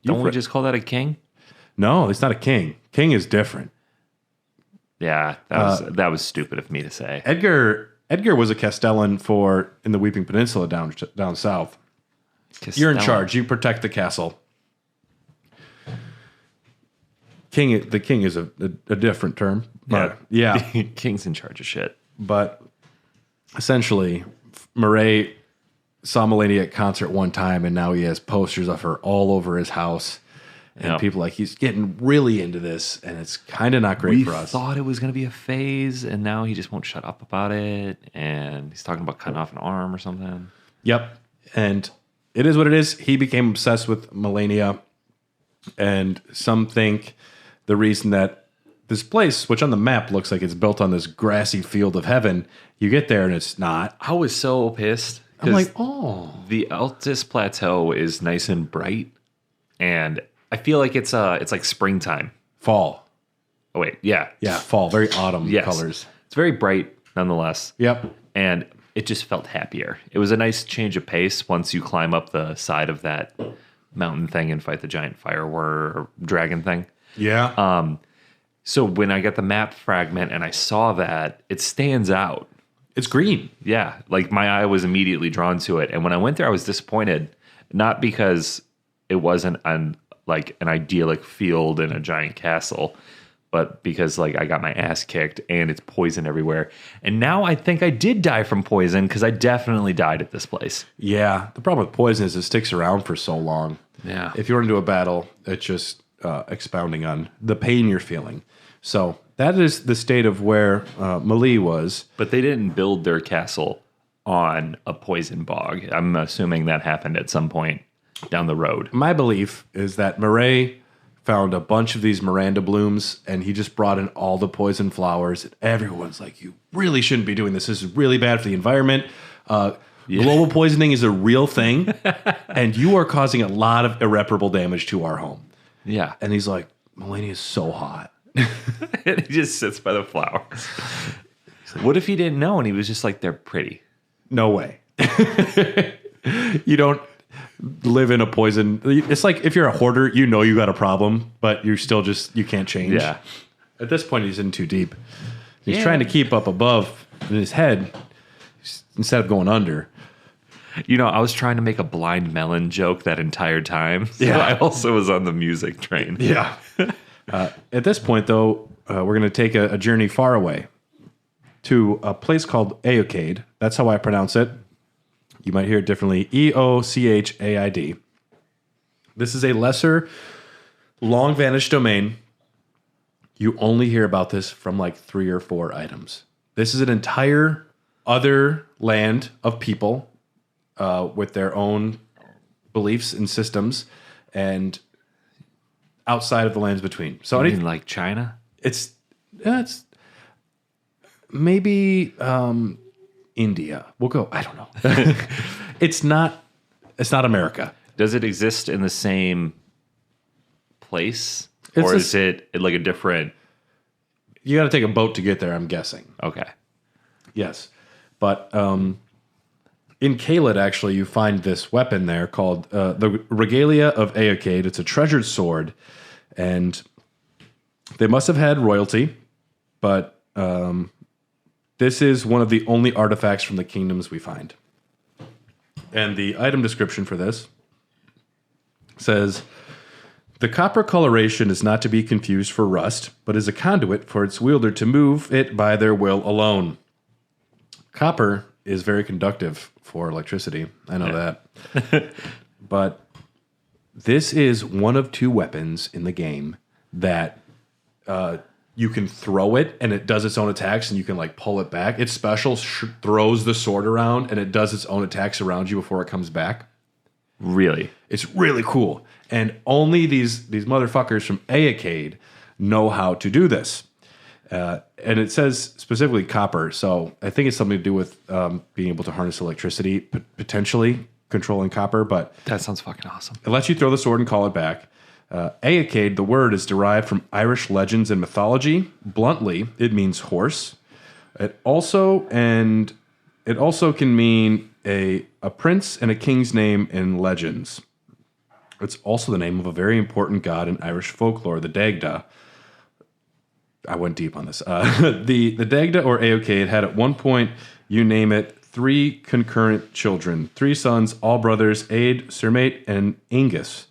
Don't we just call that a king? No, it's not a king. King is different. Yeah, that was stupid of me to say. Edgar was a Castellan in the Weeping Peninsula down south. Castellan. You're in charge. You protect the castle. The king is a different term. But yeah. King's in charge of shit. But essentially, Murray saw Melania at concert one time, and now he has posters of her all over his house. And people are like, he's getting really into this, and it's kind of not great for us. We thought it was going to be a phase, and now he just won't shut up about it. And he's talking about cutting off an arm or something. Yep. And it is what it is. He became obsessed with Melania. And some think the reason that this place, which on the map looks like it's built on this grassy field of heaven, you get there and it's not. I was so pissed. I'm like, oh. The Altus Plateau is nice and bright, and I feel like it's like springtime. Fall. Oh, wait. Yeah. Yeah, fall. Very autumn colors. It's very bright nonetheless. Yep. And it just felt happier. It was a nice change of pace once you climb up the side of that mountain thing and fight the giant or dragon thing. Yeah. So when I got the map fragment and I saw that, it stands out. It's green. Yeah. Like my eye was immediately drawn to it. And when I went there, I was disappointed. Not because it wasn't an idyllic field in a giant castle, but because like I got my ass kicked and it's poison everywhere. And now I think I did die from poison because I definitely died at this place. Yeah. The problem with poison is it sticks around for so long. Yeah. If you run into a battle, it's just expounding on the pain you're feeling. So that is the state of where Malay was. But they didn't build their castle on a poison bog. I'm assuming that happened at some point down the road. My belief is that Murray found a bunch of these Miranda blooms, and he just brought in all the poison flowers. And everyone's like, you really shouldn't be doing this. This is really bad for the environment. Global poisoning is a real thing, and you are causing a lot of irreparable damage to our home. Yeah. And he's like, Melania is so hot. And he just sits by the flowers. What if he didn't know and he was just like, they're pretty? No way. You don't live in a poison. It's like if you're a hoarder, you know you got a problem, but you're still you can't change. Yeah. At this point, he's in too deep. He's trying to keep up above in his head instead of going under. You know, I was trying to make a blind melon joke that entire time. So Yeah. I also was on the music train. Yeah. At this point, though, we're going to take a journey far away to a place called Eochaid. That's how I pronounce it. You might hear it differently. Eochaid. This is a lesser, long-vanished domain. You only hear about this from like 3 or 4 items. This is an entire other land of people with their own beliefs and systems, and outside of the lands between. So You mean like China? It's maybe India. We'll go. I don't know. It's not America. Does it exist in the same place? Or is it like a different... You got to take a boat to get there, I'm guessing. Okay. Yes. But in Caelid, actually, you find this weapon there called the Regalia of Eochaid. It's a treasured sword. And they must have had royalty, but this is one of the only artifacts from the kingdoms we find. And the item description for this says, the copper coloration is not to be confused for rust, but is a conduit for its wielder to move it by their will alone. Copper is very conductive for electricity. I know that. But This is one of 2 weapons in the game that you can throw it and it does its own attacks and you can like pull it back. It's special, throws the sword around and it does its own attacks around you before it comes back. Really? It's really cool. And only these motherfuckers from Aacade know how to do this. And it says specifically copper, so I think it's something to do with being able to harness electricity, potentially controlling copper, but That sounds fucking awesome. it lets you throw the sword and call it back. Aacade, the word, is derived from Irish legends and mythology. Bluntly, it means horse. It also can mean a prince and a king's name in legends. It's also the name of a very important god in Irish folklore, the Dagda. I went deep on this. The Dagda or Aacade had at one point, you name it, 3 concurrent children, 3 sons, all brothers, Aid, Sermate, and Angus,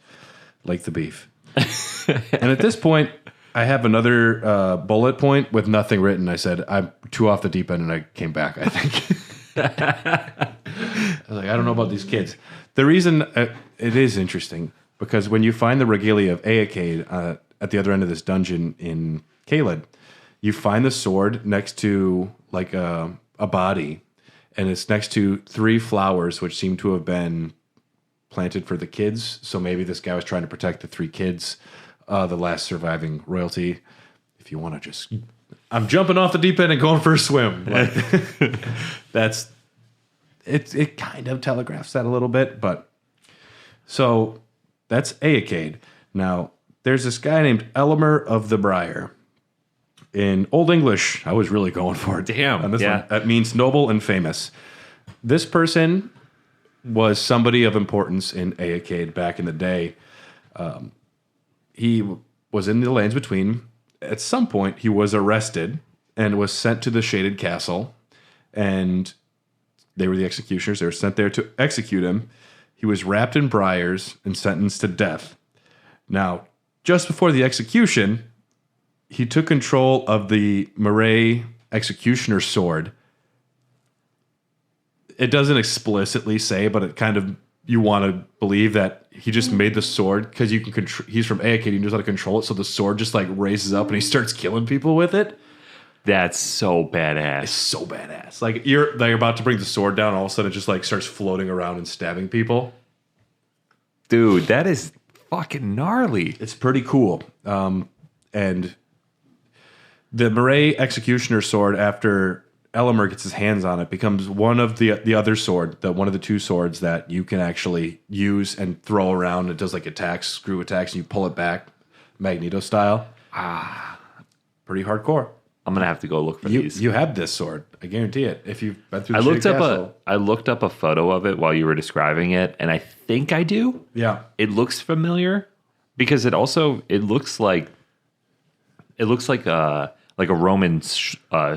like the beef. And at this point, I have another bullet point with nothing written. I said, I'm too off the deep end, and I came back, I think. I was like, I don't know about these kids. The reason it is interesting, because when you find the regalia of Aacade at the other end of this dungeon in Caelid, you find the sword next to like a body, and it's next to 3 flowers, which seem to have been planted for the kids. So maybe this guy was trying to protect the 3 kids, the last surviving royalty. If you want to just, I'm jumping off the deep end and going for a swim. Like, that's it. Kind of telegraphs that a little bit, but so that's Aacade. Now there's this guy named Elemer of the Briar. In Old English, I was really going for it. Damn. On this one, that means noble and famous. This person was somebody of importance in Aacade back in the day. He was in the lands between. At some point, he was arrested and was sent to the Shaded Castle. And they were the executioners. They were sent there to execute him. He was wrapped in briars and sentenced to death. Now, just before the execution, he took control of the Murray executioner sword. It doesn't explicitly say, but it kind of, you want to believe that he just made the sword because you can he's from Aacade, he knows how to control it, so the sword just like raises up and he starts killing people with it. That's so badass. It's so badass. Like you're about to bring the sword down, all of a sudden it just like starts floating around and stabbing people. Dude, that is fucking gnarly. It's pretty cool. And the Murray executioner sword, after Elemer gets his hands on it, becomes one of the other sword, one of the 2 swords that you can actually use and throw around. It does like attacks, screw attacks, and you pull it back, Magneto style. Pretty hardcore. I'm gonna have to go look for these. You have this sword, I guarantee it. If you've been through the I looked up a photo of it while you were describing it, and I think I do. Yeah, it looks familiar because it looks like a Roman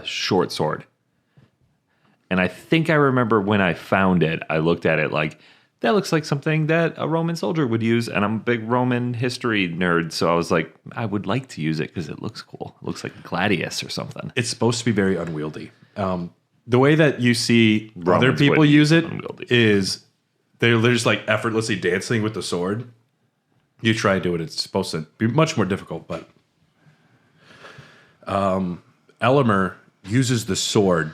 short sword. And I think I remember when I found it, I looked at it like, that looks like something that a Roman soldier would use. And I'm a big Roman history nerd. So I was like, I would like to use it because it looks cool. It looks like Gladius or something. it's supposed to be very unwieldy. The way that you see Romans other people would use it unwieldy. is they're just like effortlessly dancing with the sword. You try to do it, it's supposed to be much more difficult, but Elemer uses the sword,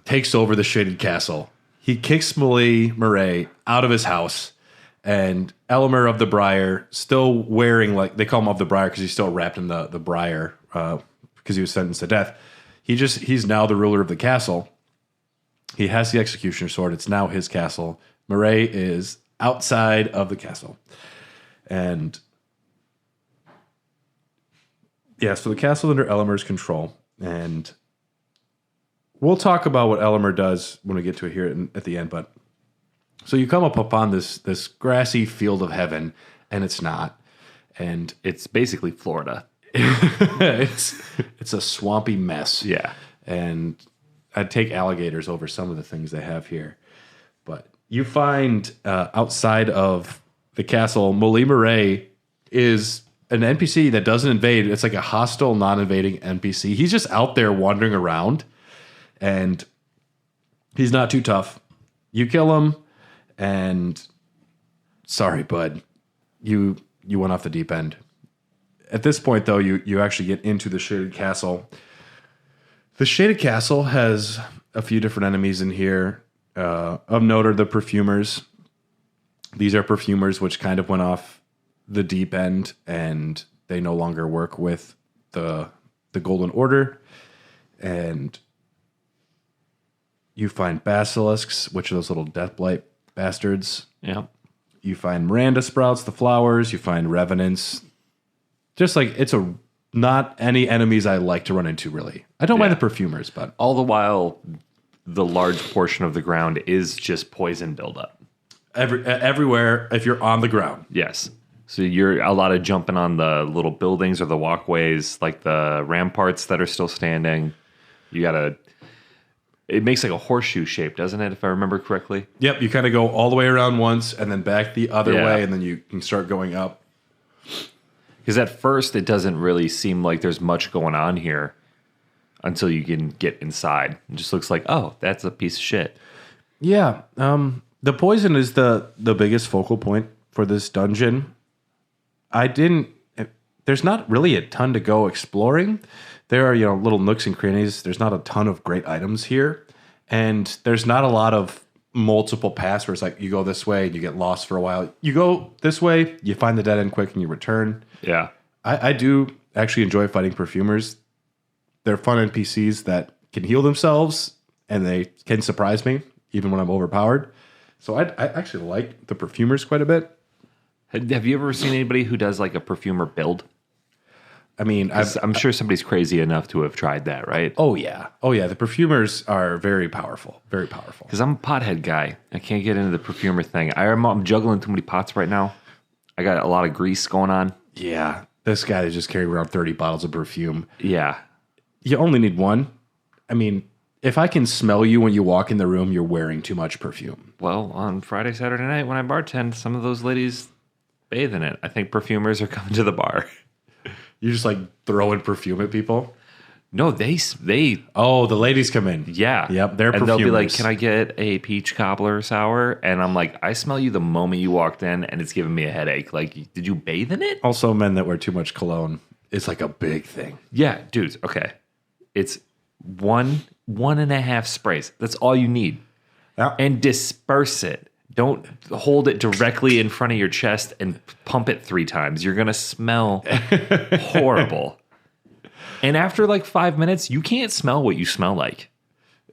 takes over the Shaded Castle. He kicks Murray out of his house, and Elemer of the Briar, still wearing, like, they call him of the Briar because he's still wrapped in the briar because he was sentenced to death. He's now the ruler of the castle. He has the executioner sword. It's now his castle. Murray is outside of the castle. And yeah, so the castle under Elemer's control. And we'll talk about what Elemer does when we get to it here at the end. But so you come upon this grassy field of heaven, and it's not. And It's basically Florida. it's a swampy mess. Yeah. And I'd take alligators over some of the things they have here. But you find outside of the castle, Molly Murray is an NPC that doesn't invade. It's like a hostile, non-invading NPC. He's just out there wandering around, and he's not too tough. You kill him, and sorry, bud, you went off the deep end. At this point, though, you actually get into the Shaded Castle. The Shaded Castle has a few different enemies in here. Of note are the perfumers. These are perfumers which kind of went off the deep end, and they no longer work with the Golden Order. And you find basilisks, which are those little deathblight bastards. Yeah. You find Miranda sprouts, the flowers. You find revenants. Just like it's not any enemies I like to run into, really. I don't mind the perfumers, but all the while, the large portion of the ground is just poison buildup. Everywhere, if you're on the ground. Yes. So you're a lot of jumping on the little buildings or the walkways, like the ramparts that are still standing. You gotta. It makes like a horseshoe shape, doesn't it? If I remember correctly. Yep. You kind of go all the way around once, and then back the other way, and then you can start going up. Because at first, it doesn't really seem like there's much going on here until you can get inside. It just looks like, oh, that's a piece of shit. Yeah. The poison is the biggest focal point for this dungeon. There's not really a ton to go exploring. There are, little nooks and crannies. There's not a ton of great items here. And there's not a lot of multiple paths where it's like you go this way and you get lost for a while. You go this way, you find the dead end quick and you return. Yeah. I do actually enjoy fighting perfumers. They're fun NPCs that can heal themselves and they can surprise me even when I'm overpowered. So I actually like the perfumers quite a bit. Have you ever seen anybody who does like a perfumer build? I mean, I'm sure somebody's crazy enough to have tried that, right? Oh yeah. The perfumers are very powerful, very powerful. Because I'm a pothead guy. I can't get into the perfumer thing. I'm juggling too many pots right now. I got a lot of grease going on. Yeah, this guy is just carrying around 30 bottles of perfume. Yeah. You only need one. I mean, if I can smell you when you walk in the room, you're wearing too much perfume. Well, on Friday, Saturday night when I bartend, some of those ladies bathe in it. I think perfumers are coming to the bar. You just like throwing perfume at people? No, they. Oh, the ladies come in. Yeah. Yep, they're perfumers. And they'll be like, "Can I get a peach cobbler sour?" And I'm like, "I smell you the moment you walked in, and it's giving me a headache. Like, did you bathe in it?" Also, men that wear too much cologne is like a big thing. Yeah, dudes. Okay, it's 1.5 sprays. That's all you need, and disperse it. Don't hold it directly in front of your chest and pump it 3 times. You're gonna smell horrible. And after like 5 minutes, you can't smell what you smell like.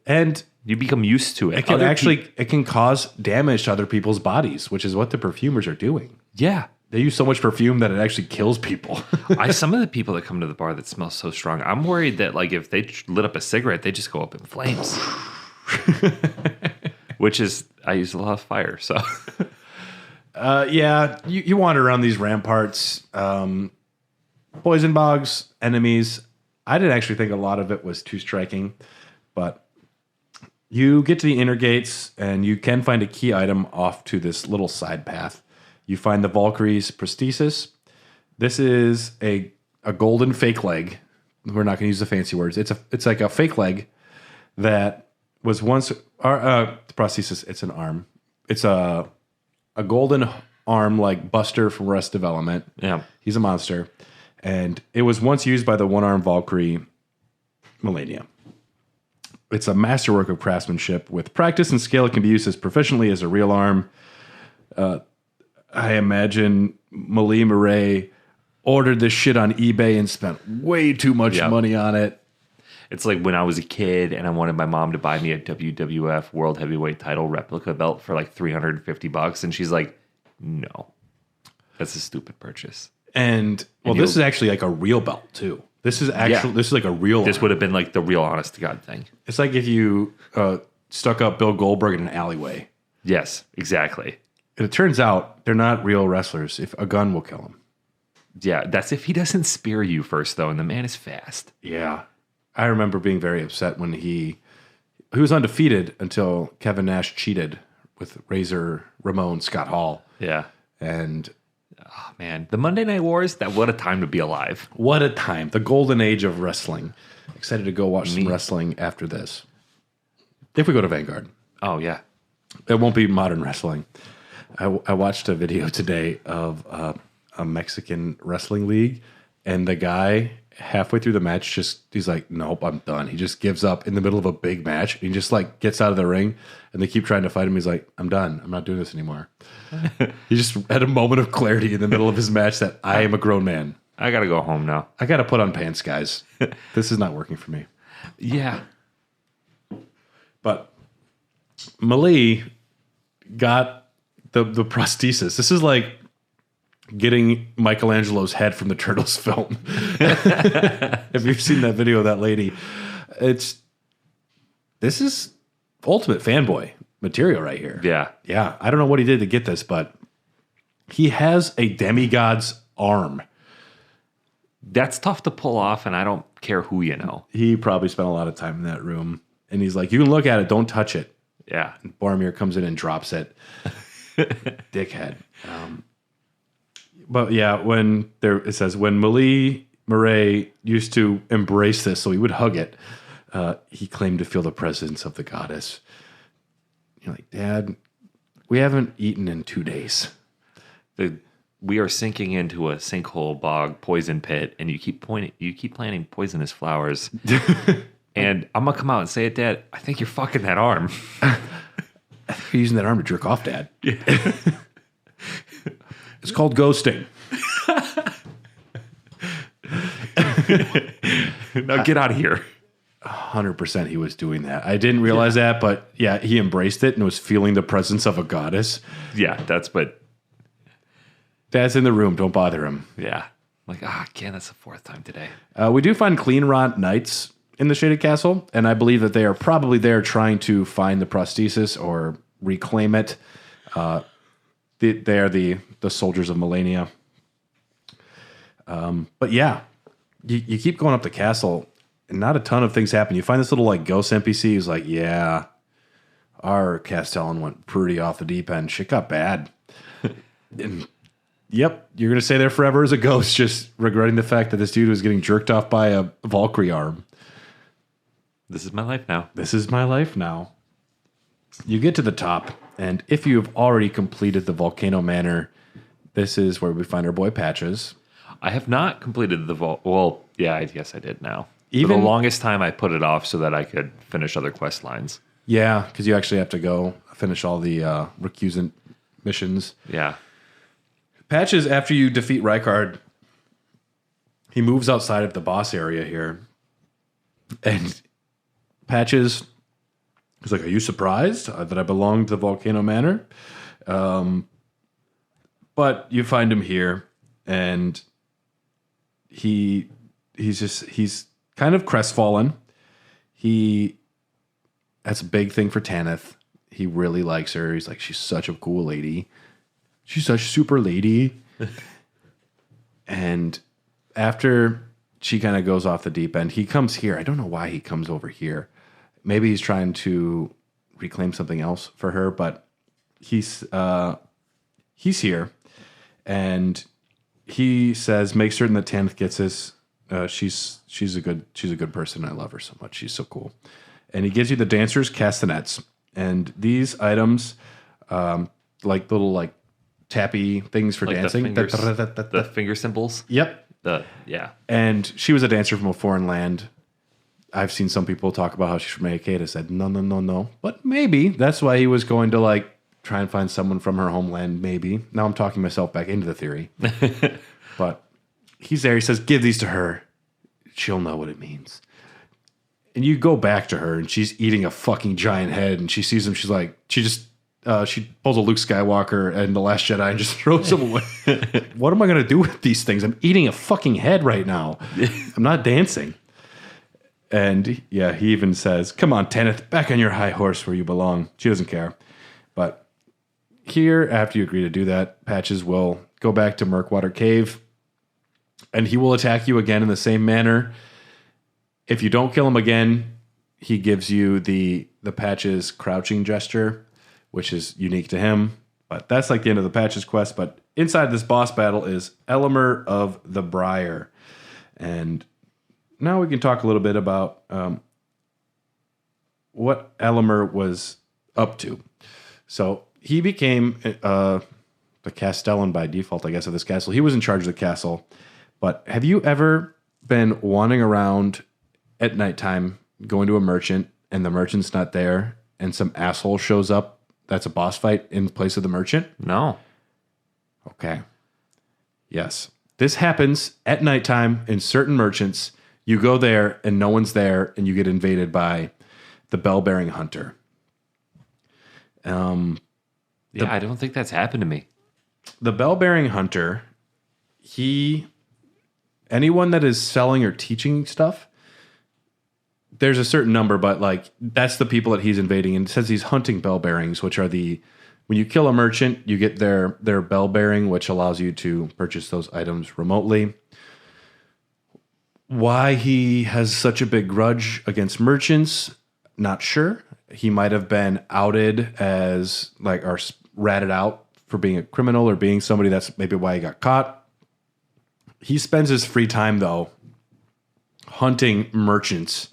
And you become used to it. It can cause damage to other people's bodies, which is what the perfumers are doing. Yeah. They use so much perfume that it actually kills people. Some of the people that come to the bar that smell so strong, I'm worried that like if they lit up a cigarette, they just go up in flames. Which is, I use a lot of fire, so. Yeah, you wander around these ramparts. Poison bogs, enemies. I didn't actually think a lot of it was too striking, but you get to the inner gates and you can find a key item off to this little side path. You find the Valkyrie's prosthesis. This is a golden fake leg. We're not going to use the fancy words. It's like a fake leg that was once the prosthesis. It's an arm. It's a golden arm like Buster from Arrested Development. Yeah, he's a monster. And it was once used by the one-armed Valkyrie Melania. It's a masterwork of craftsmanship. With practice and skill, it can be used as proficiently as a real arm. I imagine Malie Murray ordered this shit on eBay and spent way too much money on it. It's like when I was a kid and I wanted my mom to buy me a WWF World Heavyweight Title replica belt for like $350. And she's like, no, that's a stupid purchase. And this is actually like a real belt too. This is like a real. This would have been like the real honest to God thing. It's like if you stuck up Bill Goldberg in an alleyway. Yes, exactly. And it turns out they're not real wrestlers. If a gun will kill them. Yeah, that's if he doesn't spear you first though, and the man is fast. Yeah, I remember being very upset when he was undefeated until Kevin Nash cheated with Razor Ramon Scott Hall. Yeah, and. Oh, man, the Monday Night Wars, what a time to be alive. What a time. The golden age of wrestling. Excited to go watch some wrestling after this. If we go to Vanguard. Oh, yeah. It won't be modern wrestling. I watched a video today of a Mexican wrestling league, and the guy halfway through the match he's like, nope, I'm done. He just gives up in the middle of a big match. He just like gets out of the ring, and they keep trying to fight him. He's like, I'm done. I'm not doing this anymore. He just had a moment of clarity in the middle of his match that I am a grown man. I got to go home now. I got to put on pants, guys. This is not working for me. Yeah. But Malie got the prosthesis. This is like getting Michelangelo's head from the Turtles film. Have you seen that video of that lady? This is ultimate fanboy material right here. Yeah. Yeah. I don't know what he did to get this, but he has a demigod's arm. That's tough to pull off, and I don't care who you know. He probably spent a lot of time in that room. And he's like, you can look at it, don't touch it. Yeah. And Boromir comes in and drops it. Dickhead. But yeah, it says, when Murray used to embrace this, so he would hug it, he claimed to feel the presence of the goddess. You're like, Dad, we haven't eaten in 2 days. We are sinking into a sinkhole, bog, poison pit, and you keep planting poisonous flowers. And I'm gonna come out and say it, Dad. I think you're fucking that arm. I think you're using that arm to jerk off, Dad. Yeah. It's called ghosting. Now get out of here. 100% he was doing that. I didn't realize that, but yeah, he embraced it and was feeling the presence of a goddess. Yeah, but Dad's in the room. Don't bother him. yeah. Like, again, that's the 4th time today. We do find clean rot knights in the Shaded Castle, and I believe that they are probably there trying to find the prosthesis or reclaim it. They are the soldiers of Melania. But yeah, you keep going up the castle, and not a ton of things happen. You find this little like ghost NPC who's like, yeah, our castellan went pretty off the deep end. Shit got bad. And yep, you're going to stay there forever as a ghost, just regretting the fact that this dude was getting jerked off by a Valkyrie arm. This is my life now. This is my life now. You get to the top, and if you've already completed the Volcano Manor, this is where we find our boy Patches. I have not completed the vault. Well, yeah, I guess I did now. For Even the longest time, I put it off so that I could finish other quest lines. Yeah, because you actually have to go finish all the recusant missions. Yeah. Patches, after you defeat Rykard, he moves outside of the boss area here. And Patches is like, are you surprised that I belong to the Volcano Manor? But you find him here, and he's kind of crestfallen. That's a big thing for Tanith. He really likes her. He's like, she's such a cool lady. She's such a super lady. And after she kind of goes off the deep end, he comes here. I don't know why he comes over here. Maybe he's trying to reclaim something else for her, but he's here, and he says, make certain that Tanith gets this. She's a good person. I love her so much. She's so cool. And he gives you the dancer's castanets. And these items, like little like tappy things for Like dancing. the finger symbols. Yep. Yeah. And she was a dancer from a foreign land. I've seen some people talk about how she's from Acadia. Said no. But maybe that's why he was going to like try and find someone from her homeland. Maybe. Now I'm talking myself back into the theory. But he's there. He says, give these to her. She'll know what it means. And you go back to her, and she's eating a fucking giant head, and she sees him. She's like, she pulls a Luke Skywalker and The Last Jedi and just throws him away. What am I going to do with these things? I'm eating a fucking head right now. I'm not dancing. And yeah, he even says, come on, Tanith, back on your high horse where you belong. She doesn't care. But here, after you agree to do that, Patches will go back to Murkwater Cave, and he will attack you again in the same manner. If you don't kill him again, he gives you the Patches crouching gesture, which is unique to him. But that's like the end of the Patches quest. But inside this boss battle is Elimer of the Briar. And now we can talk a little bit about what Elimer was up to. So he became the castellan by default, I guess, of this castle. He was in charge of the castle. But have you ever been wandering around at nighttime, going to a merchant, and the merchant's not there, and some asshole shows up that's a boss fight in place of the merchant? No. Okay. Yes. This happens at nighttime in certain merchants. You go there and no one's there, and you get invaded by the bell-bearing hunter. I don't think that's happened to me. The bell-bearing hunter, anyone that is selling or teaching stuff, there's a certain number, but like that's the people that he's invading. And it says he's hunting bell bearings, which are when you kill a merchant, you get their bell bearing, which allows you to purchase those items remotely. Why he has such a big grudge against merchants, not sure. He might have been outed as or ratted out for being a criminal or being somebody. That's maybe why he got caught. He spends his free time though hunting merchants.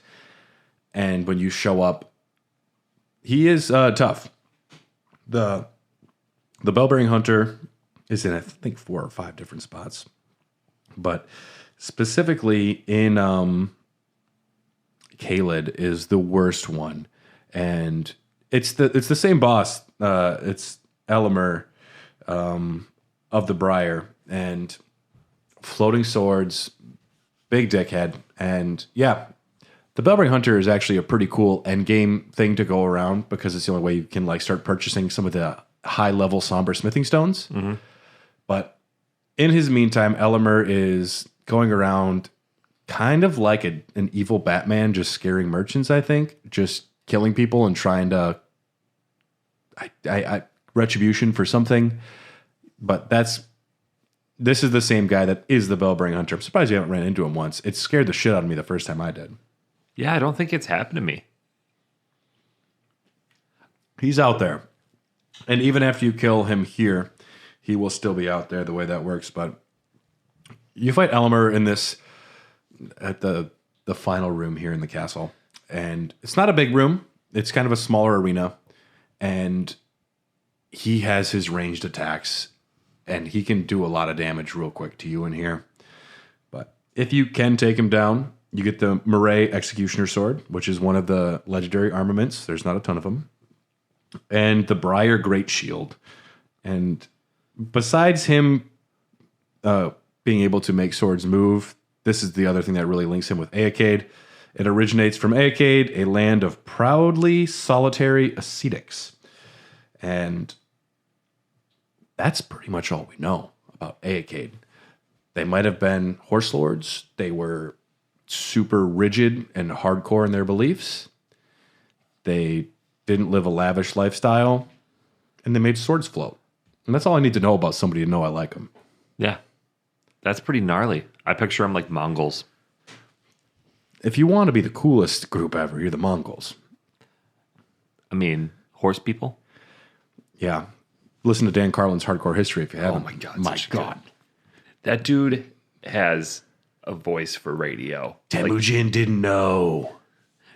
And when you show up, he is tough. The bell-bearing hunter is in, I think, 4 or 5 different spots. But specifically in Caelid is the worst one. And it's the same boss. It's Elimer of the Briar. And floating swords, big dickhead. And yeah, the Bellbearing Hunter is actually a pretty cool endgame thing to go around because it's the only way you can start purchasing some of the high-level somber smithing stones. Mm-hmm. But in his meantime, Elimer is going around kind of like an evil Batman, just scaring merchants, I think. Just killing people and trying to... retribution for something. But this is the same guy that is the Bellbearing Hunter. I'm surprised you haven't ran into him once. It scared the shit out of me the first time I did. Yeah, I don't think it's happened to me. He's out there. And even after you kill him here, he will still be out there the way that works. But you fight Elimer in this, at the final room here in the castle. And it's not a big room. It's kind of a smaller arena. And he has his ranged attacks. And he can do a lot of damage real quick to you in here. But if you can take him down, you get the Murray Executioner Sword, which is one of the legendary armaments. There's not a ton of them. And the Briar Great Shield. And besides him being able to make swords move, this is the other thing that really links him with Aeacade. It originates from Aeacade, a land of proudly solitary ascetics. And that's pretty much all we know about Aeacade. They might have been horse lords. They were super rigid and hardcore in their beliefs. They didn't live a lavish lifestyle, and they made swords float. And that's all I need to know about somebody to know I like them. Yeah, that's pretty gnarly. I picture them like Mongols. If you want to be the coolest group ever, you're the Mongols. I mean, horse people? Yeah. Listen to Dan Carlin's Hardcore History if you haven't. Oh my God. My God. That dude has a voice for radio. Temujin didn't know.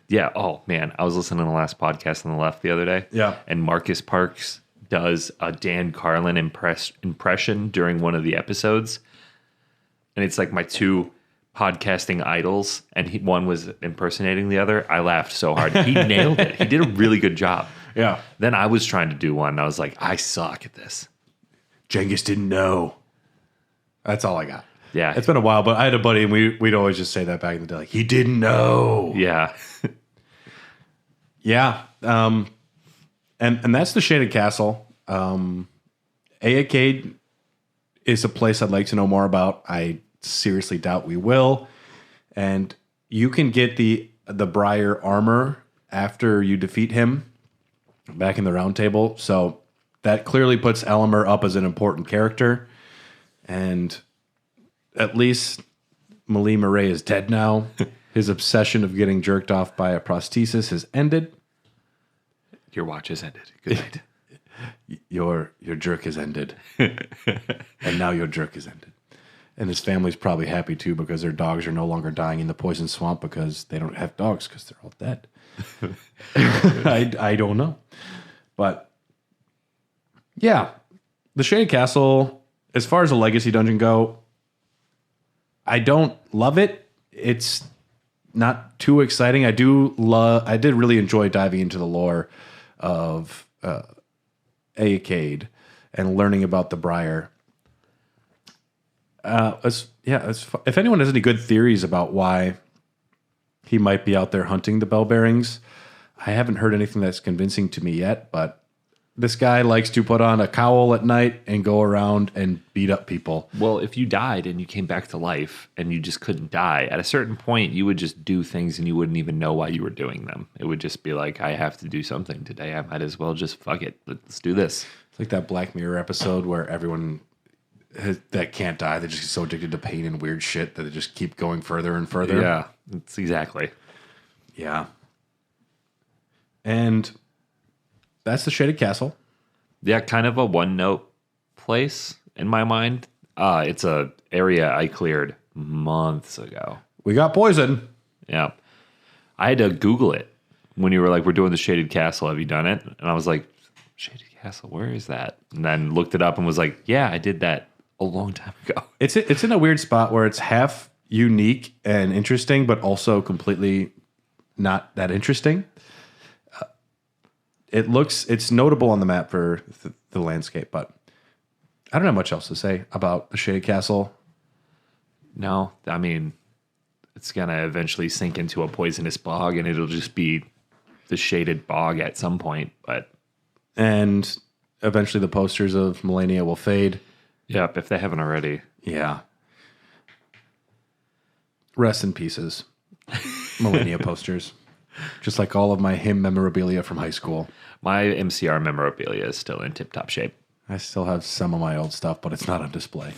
Yeah. Oh, man. I was listening to the last podcast on the left the other day. Yeah. And Marcus Parks does a Dan Carlin impression during one of the episodes. And it's like my two podcasting idols. And one was impersonating the other. I laughed so hard. He nailed it. He did a really good job. Yeah. Then I was trying to do one. And I was like, I suck at this. Genghis didn't know. That's all I got. Yeah. It's been a while, but I had a buddy, and we'd always just say that back in the day. Like, he didn't know. Yeah. Yeah. And that's the Shaded Castle. Aeacade is a place I'd like to know more about. I seriously doubt we will. And you can get the Briar armor after you defeat him back in the round table. So that clearly puts Elimer up as an important character. And at least Malie Murray is dead now. His obsession of getting jerked off by a prosthesis has ended. Your watch has ended. Good night. Your jerk has ended. And now your jerk has ended. And his family's probably happy too because their dogs are no longer dying in the poison swamp because they don't have dogs because they're all dead. I don't know. But Yeah. The Shaded Castle, as far as a legacy dungeon go, I don't love it. It's not too exciting. I did really enjoy diving into the lore of Aecade and learning about the Briar. If anyone has any good theories about why he might be out there hunting the bell bearings, I haven't heard anything that's convincing to me yet, but this guy likes to put on a cowl at night and go around and beat up people. Well, if you died and you came back to life and you just couldn't die, at a certain point, you would just do things and you wouldn't even know why you were doing them. It would just be like, I have to do something today. I might as well just fuck it. Let's do this. It's like that Black Mirror episode where everyone that can't die, they're just so addicted to pain and weird shit that they just keep going further and further. Yeah, it's exactly. Yeah. And that's the Shaded Castle. Yeah, kind of a one-note place in my mind. It's a area I cleared months ago. We got poison. Yeah. I had to Google it when you were like, we're doing the Shaded Castle. Have you done it? And I was like, Shaded Castle, where is that? And then looked it up and was like, yeah, I did that a long time ago. It's in a weird spot where it's half unique and interesting, but also completely not that interesting. It's notable on the map for the landscape, but I don't have much else to say about the Shaded Castle. No, I mean, it's going to eventually sink into a poisonous bog and it'll just be the shaded bog at some point, and eventually the posters of Melania will fade. Yep, if they haven't already. Yeah. Rest in pieces. Melania posters. Just like all of my hymn memorabilia from high school. My MCR memorabilia is still in tip-top shape. I still have some of my old stuff, but it's not on display.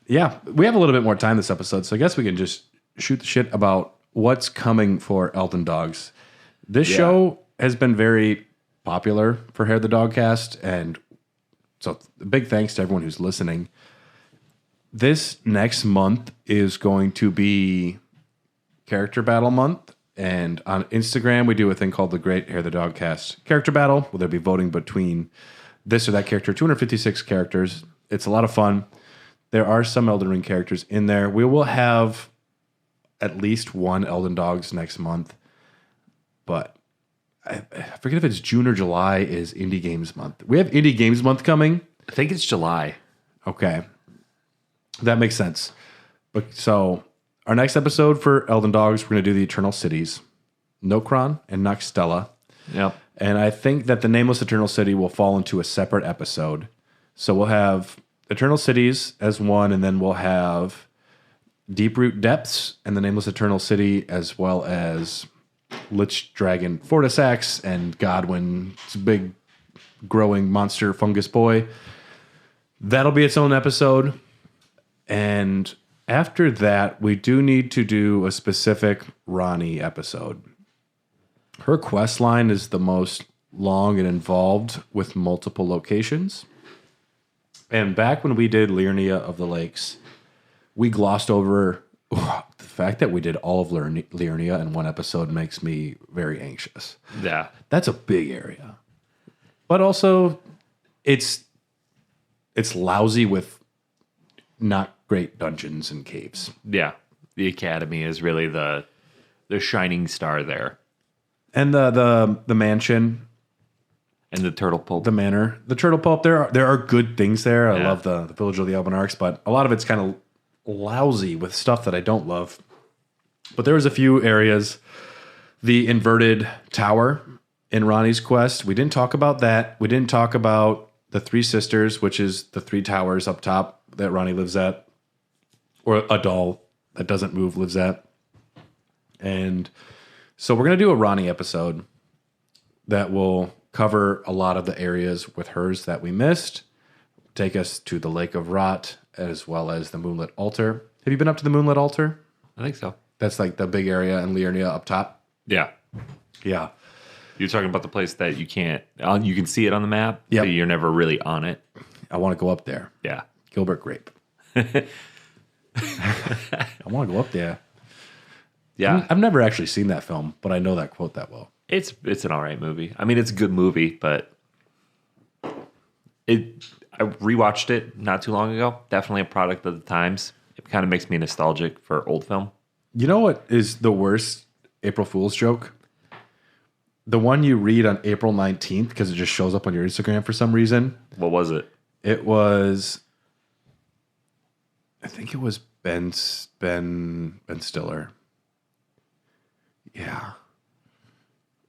Yeah, we have a little bit more time this episode, so I guess we can just shoot the shit about what's coming for Elden Dogs. This show has been very popular for Hair the Dogcast, and so big thanks to everyone who's listening. This next month is going to be Character Battle Month. And on Instagram, we do a thing called the Great Hair the Dogcast Character Battle, where they'll be voting between this or that character, 256 characters. It's a lot of fun. There are some Elden Ring characters in there. We will have at least one Elden Dogs next month. But I forget if it's June or July is Indie Games Month. We have Indie Games Month coming. I think it's July. Okay. That makes sense. But so our next episode for Elden Dogs, we're going to do the Eternal Cities, Nokron and Noxtella. Yep. And I think that the Nameless Eternal City will fall into a separate episode. So we'll have Eternal Cities as one, and then we'll have Deeproot Depths and the Nameless Eternal City, as well as Lich Dragon Fortisax and Godwin's big growing monster fungus boy. That'll be its own episode. And after that, we do need to do a specific Ronnie episode. Her quest line is the most long and involved with multiple locations. And back when we did Liurnia of the Lakes, we glossed over the fact that we did all of Liurnia in one episode makes me very anxious. Yeah. That's a big area. But also, it's lousy with not great dungeons and caves. Yeah. The Academy is really the shining star there. And the mansion. And the Turtle Pulp. The manor. The Turtle Pulp, there are good things there. I Yeah. love the Village of the Albanarchs, but a lot of it's kind of lousy with stuff that I don't love. But there was a few areas. The inverted tower in Ronnie's quest. We didn't talk about that. We didn't talk about the Three Sisters, which is the three towers up top that Ronnie lives at. Or a doll that doesn't move lives at. And so we're going to do a Ronnie episode that will cover a lot of the areas with hers that we missed. Take us to the Lake of Rot, as well as the Moonlit Altar. Have you been up to the Moonlit Altar? I think so. That's like the big area in Liurnia up top. Yeah. Yeah. You're talking about the place that you can see it on the map, Yep. but you're never really on it. I want to go up there. Yeah. Gilbert Grape. I want to go up there. Yeah. I've never actually seen that film, but I know that quote that well. It's an all right movie. I mean, it's a good movie, but I rewatched it not too long ago. Definitely a product of the times. It kind of makes me nostalgic for old film. You know what is the worst April Fool's joke? The one you read on April 19th because it just shows up on your Instagram for some reason. What was it? It was, I think it was Ben Stiller. Yeah.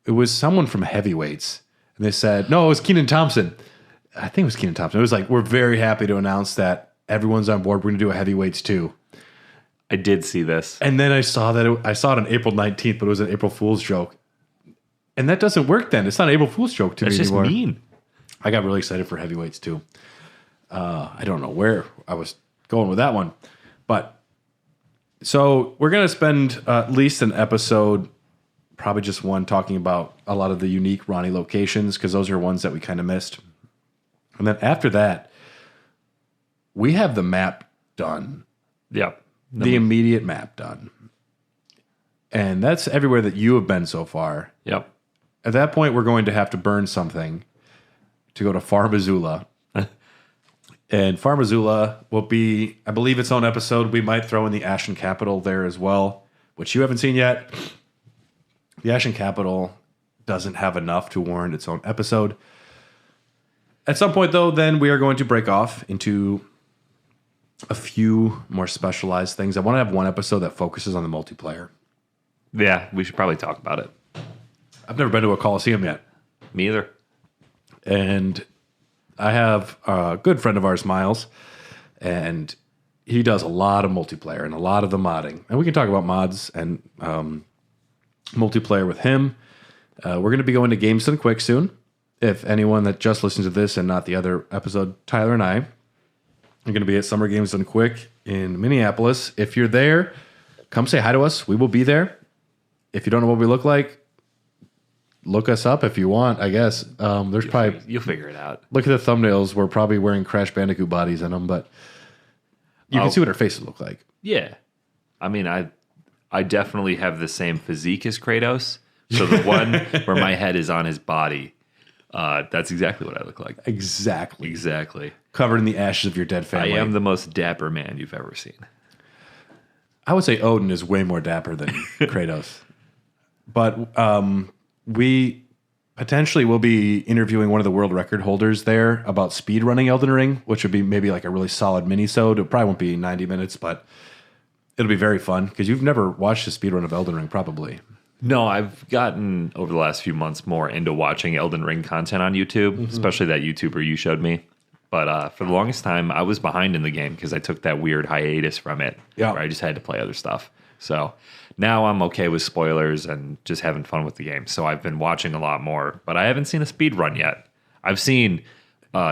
It was someone from Heavyweights. And they said, no, it was Kenan Thompson. I think it was Kenan Thompson. It was like, we're very happy to announce that everyone's on board. We're going to do a Heavyweights too. I did see this. And then I saw I saw it on April 19th, but it was an April Fool's joke. And that doesn't work then. It's not an April Fool's joke to me anymore. That's just mean. I got really excited for Heavyweights too. I don't know where I was going with that one. But so we're going to spend at least an episode, probably just one, talking about a lot of the unique Ronnie locations because those are ones that we kind of missed. And then after that, we have the map done. Yep. The immediate map done. And that's everywhere that you have been so far. Yep. At that point, we're going to have to burn something to go to Far Missoula. And Far Missoula will be, I believe, its own episode. We might throw in the Ashen Capital there as well, which you haven't seen yet. The Ashen Capital doesn't have enough to warrant its own episode. At some point, though, then we are going to break off into a few more specialized things. I want to have one episode that focuses on the multiplayer. Yeah, we should probably talk about it. I've never been to a Coliseum yet. Me either. And I have a good friend of ours, Miles, and he does a lot of multiplayer and a lot of the modding. And we can talk about mods and multiplayer with him. We're going to be going to Games Done Quick soon. If anyone that just listens to this and not the other episode, Tyler and I are going to be at Summer Games Done Quick in Minneapolis. If you're there, come say hi to us. We will be there. If you don't know what we look like, look us up if you want, I guess. You'll figure it out. Look at the thumbnails. We're probably wearing Crash Bandicoot bodies in them, but you can see what our faces look like. Yeah. I mean, I definitely have the same physique as Kratos. So the one where my head is on his body, that's exactly what I look like. Exactly. Covered in the ashes of your dead family. I am the most dapper man you've ever seen. I would say Odin is way more dapper than Kratos. But we potentially will be interviewing one of the world record holders there about speed running Elden Ring, which would be maybe like a really solid mini-sode. It probably won't be 90 minutes, but it'll be very fun because you've never watched a speed run of Elden Ring, probably. No, I've gotten over the last few months more into watching Elden Ring content on YouTube, especially that YouTuber you showed me. But for the longest time, I was behind in the game because I took that weird hiatus from it where I just had to play other stuff. So now I'm okay with spoilers and just having fun with the game. So I've been watching a lot more, but I haven't seen a speed run yet. I've seen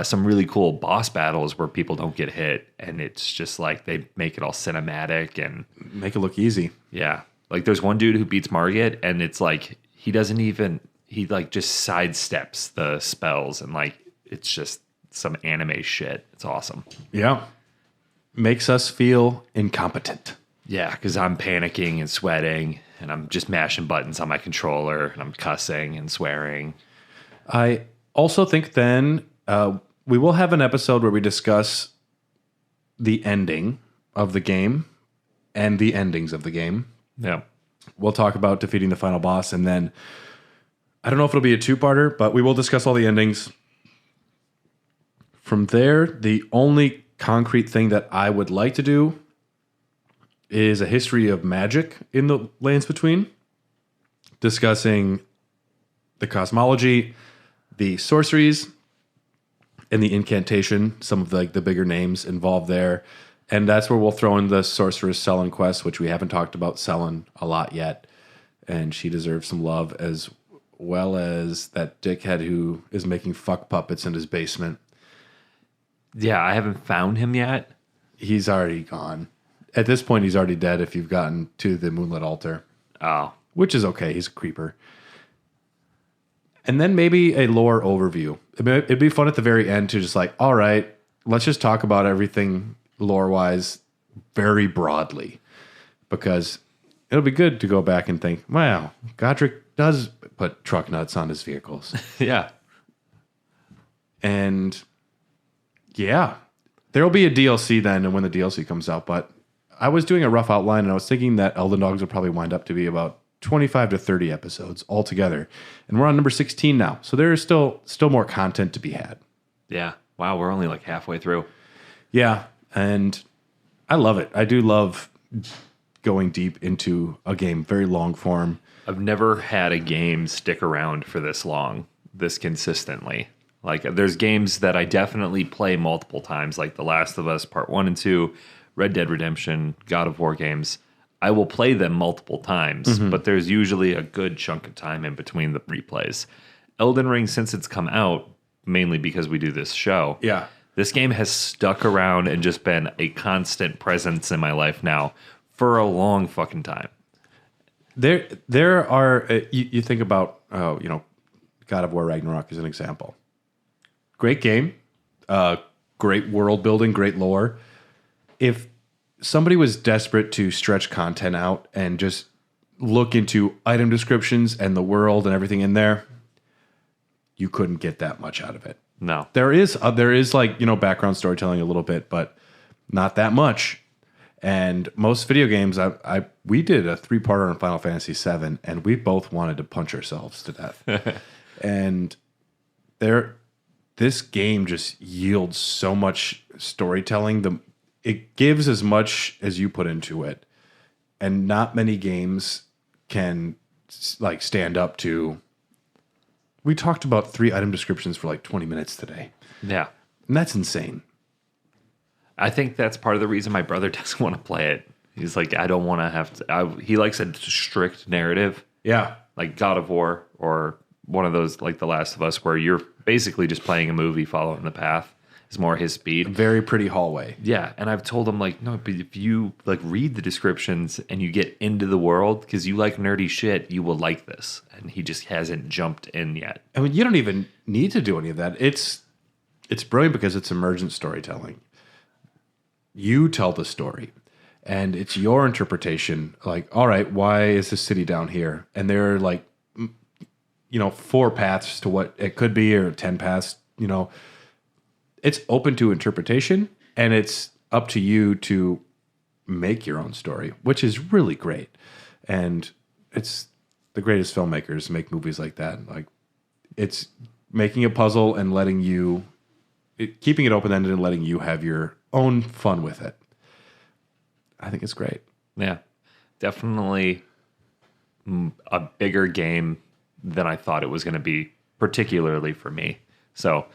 some really cool boss battles where people don't get hit, and it's just like they make it all cinematic and make it look easy. Yeah. Like there's one dude who beats Margit, and it's like he like just sidesteps the spells, and like it's just some anime shit. It's awesome. Yeah. Makes us feel incompetent. Yeah, because I'm panicking and sweating, and I'm just mashing buttons on my controller, and I'm cussing and swearing. I also think then we will have an episode where we discuss the ending of the game and the endings of the game. Yeah. We'll talk about defeating the final boss, and then I don't know if it'll be a two-parter, but we will discuss all the endings. From there, the only concrete thing that I would like to do is a history of magic in the Lands Between, discussing the cosmology, the sorceries, and the incantation, some of the bigger names involved there. And that's where we'll throw in the Sorceress Sellen quest, which we haven't talked about Sellen a lot yet. And she deserves some love, as well as that dickhead who is making fuck puppets in his basement. Yeah, I haven't found him yet. He's already gone. At this point, he's already dead if you've gotten to the Moonlit Altar. Oh. Which is okay. He's a creeper. And then maybe a lore overview. It'd be fun at the very end to just like, all right, let's just talk about everything lore-wise very broadly. Because it'll be good to go back and think, wow, Godric does put truck nuts on his vehicles. Yeah. And Yeah. There will be a DLC then and when the DLC comes out, but I was doing a rough outline and I was thinking that Elden Dogs will probably wind up to be about 25 to 30 episodes altogether. And we're on number 16 now. So there is still more content to be had. Yeah. Wow, we're only like halfway through. Yeah, and I love it. I do love going deep into a game, very long form. I've never had a game stick around for this long, this consistently. Like, there's games that I definitely play multiple times, like The Last of Us Part 1 and 2, Red Dead Redemption, God of War games. I will play them multiple times, but there's usually a good chunk of time in between the replays. Elden Ring, since it's come out, mainly because we do this show, Yeah. this game has stuck around and just been a constant presence in my life now for a long fucking time. There are, you think about, God of War Ragnarok as an example. Great game, great world building, great lore. If somebody was desperate to stretch content out and just look into item descriptions and the world and everything in there, you couldn't get that much out of it. No. There is like, background storytelling a little bit, but not that much. And most video games, we did a 3-parter on Final Fantasy VII, and we both wanted to punch ourselves to death. And this game just yields so much storytelling. It gives as much as you put into it, and not many games can like stand up to. We talked about 3 item descriptions for like 20 minutes today. Yeah. And that's insane. I think that's part of the reason my brother doesn't want to play it. He's like, I don't want to have to. He likes a strict narrative. Yeah. Like God of War or one of those like The Last of Us where you're basically just playing a movie following the path. Is more his speed. Very pretty hallway. Yeah, and I've told him like, no, but if you like read the descriptions and you get into the world because you like nerdy shit, you will like this. And he just hasn't jumped in yet. I mean, you don't even need to do any of that. It's brilliant because it's emergent storytelling. You tell the story, and it's your interpretation. Like, all right, why is this city down here? And there are like, 4 paths to what it could be, or 10 paths. It's open to interpretation, and it's up to you to make your own story, which is really great. And it's the greatest filmmakers make movies like that. Like, it's making a puzzle and keeping it open-ended and letting you have your own fun with it. I think it's great. Yeah, definitely a bigger game than I thought it was going to be, particularly for me. So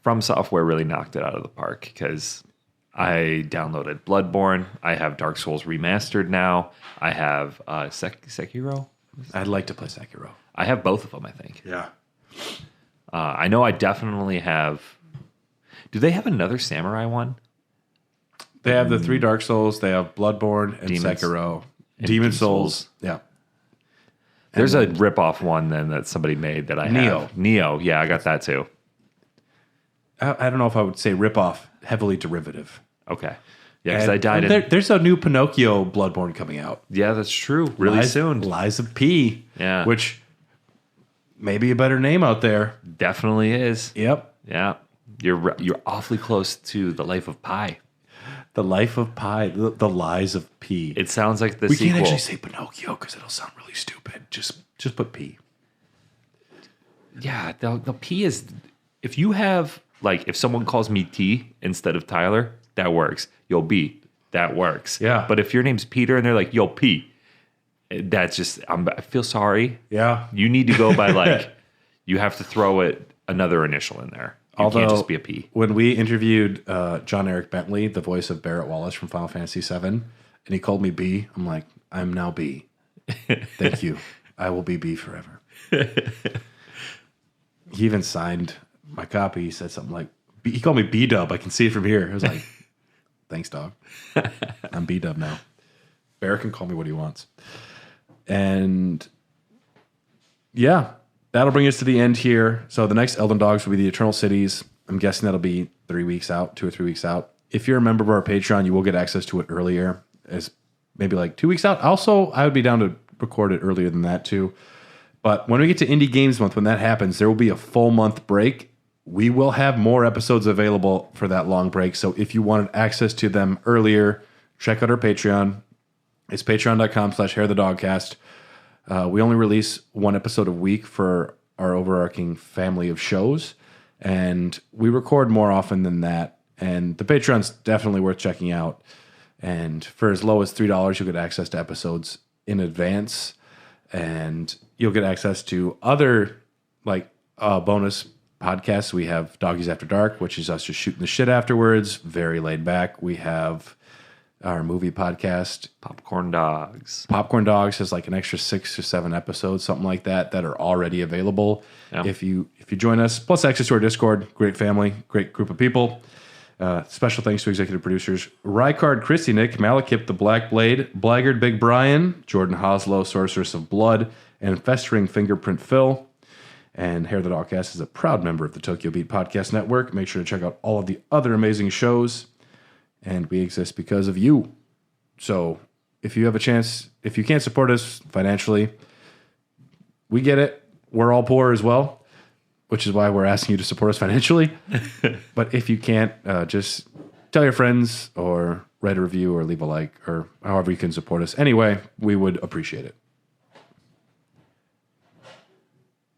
From Software really knocked it out of the park because I downloaded Bloodborne. I have Dark Souls Remastered now. I have Sekiro. I'd like to play Sekiro. I have both of them, I think. Yeah. I know I definitely have... Do they have another samurai one? They have the 3 Dark Souls. They have Bloodborne and Sekiro. Demon Souls. Yeah. There's a rip-off one then that somebody made that I have. Neo. Yeah, I got that too. I don't know if I would say rip-off, heavily derivative. Okay. Yeah, because I died There's a new Pinocchio Bloodborne coming out. Yeah, that's true. Really soon. Lies of P. Yeah. Which may be a better name out there. Definitely is. Yep. Yeah. You're awfully close to The Life of Pi. The Life of Pi. The Lies of P. It sounds like the we sequel. can't actually say Pinocchio because it'll sound really stupid. Just put P. Yeah, the P is... If you have... Like, if someone calls me T instead of Tyler, that works. Yo, B, that works. Yeah. But if your name's Peter and they're like, yo, P, that's just... I feel sorry. Yeah. You need to go by, like... you have to throw another initial in there. You can't just be a P. When we interviewed John Eric Bentley, the voice of Barrett Wallace from Final Fantasy VII, and he called me B, I'm like, I'm now B. Thank you. I will be B forever. He even signed my copy. He said something like, he called me B-Dub. I can see it from here. I was like, thanks, dog. I'm B-Dub now. Barrett can call me what he wants. And yeah, that'll bring us to the end here. So the next Elden Dogs will be the Eternal Cities. I'm guessing that'll be 3 weeks out, 2 or 3 weeks out. If you're a member of our Patreon, you will get access to it earlier, as maybe like 2 weeks out. Also, I would be down to record it earlier than that too. But when we get to Indie Games Month, when that happens, there will be a full month break. we will have more episodes available for that long break. So if you wanted access to them earlier, check out our Patreon. It's patreon.com/hairthedogcast. We only release one episode a week for our overarching family of shows, and we record more often than that. And the Patreon's definitely worth checking out. And for as low as $3, you'll get access to episodes in advance, and you'll get access to other bonus podcasts. We have Doggies After Dark, which is us just shooting the shit afterwards, very laid back. We have our movie podcast, Popcorn Dogs. Popcorn Dogs has like an extra 6 or 7 episodes, something like that are already available. Yeah. If you join us, plus access to our Discord, great family, great group of people. Special thanks to executive producers Rykard Christy Nick, Malekith the Black Blade, Blaggard Big Brian, Jordan Hoslow, Sorceress of Blood, and Festering Fingerprint Phil. And Hair the Dogcast is a proud member of the Tokyo Beat Podcast Network. Make sure to check out all of the other amazing shows. And we exist because of you. So if you have a chance, if you can't support us financially, we get it. We're all poor as well, which is why we're asking you to support us financially. But if you can't, just tell your friends or write a review or leave a like or however you can support us. Anyway, we would appreciate it.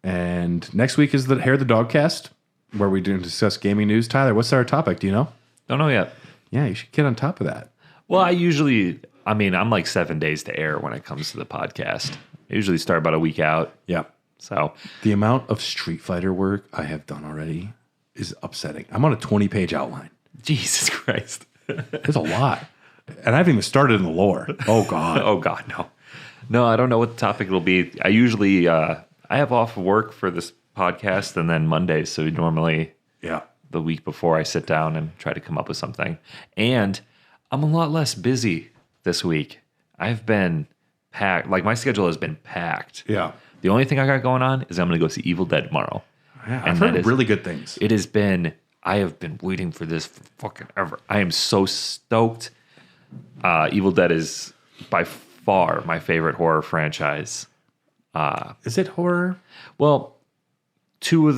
And next week is the Hair the Dogcast, where we do discuss gaming news. Tyler, what's our topic? Do you know? Don't know yet. Yeah, you should get on top of that. Well, I'm like 7 days to air when it comes to the podcast. I usually start about a week out. Yeah. So The amount of Street Fighter work I have done already is upsetting. I'm on a 20-page outline. Jesus Christ. There's a lot. And I haven't even started in the lore. Oh, God. Oh, God, no. No, I don't know what the topic will be. I usually, I have off work for this podcast and then Mondays. So normally Yeah. the week before I sit down and try to come up with something. And I'm a lot less busy this week. I've been packed. Like, my schedule has been packed. Yeah. The only thing I got going on is I'm going to go see Evil Dead tomorrow. Yeah, I've heard really good things. I have been waiting for this for fucking ever. I am so stoked. Evil Dead is by far my favorite horror franchise. Is it horror? Well, 3 of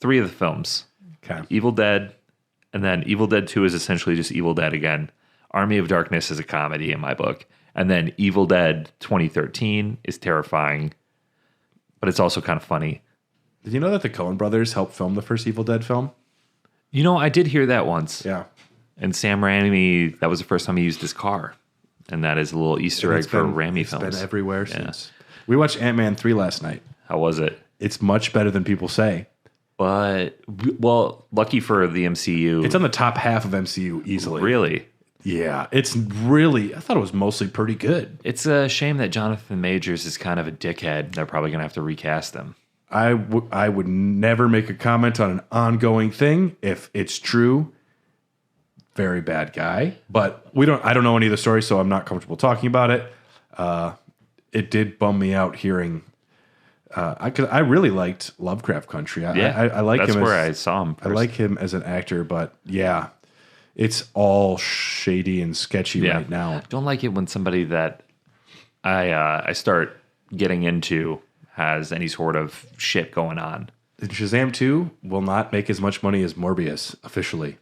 the films. Okay. Evil Dead, and then Evil Dead 2 is essentially just Evil Dead again. Army of Darkness is a comedy in my book. And then Evil Dead 2013 is terrifying, but it's also kind of funny. Did you know that the Coen brothers helped film the first Evil Dead film? You know, I did hear that once. Yeah. And Sam Raimi, that was the first time he used his car. And that is a little Easter egg for Raimi films. It's been everywhere since. We watched Ant-Man 3 last night. How was it? It's much better than people say. But, well, lucky for the MCU. It's on the top half of MCU easily. Really? Yeah. It's really, I thought it was mostly pretty good. It's a shame that Jonathan Majors is kind of a dickhead. They're probably going to have to recast him. I would never make a comment on an ongoing thing if it's true. Very bad guy. But I don't know any of the story, so I'm not comfortable talking about it. It did bum me out hearing. I really liked Lovecraft Country. I like him. That's where I saw him first. I like him as an actor, but yeah, it's all shady and sketchy right now. I don't like it when somebody that I start getting into has any sort of shit going on. Shazam 2 will not make as much money as Morbius officially.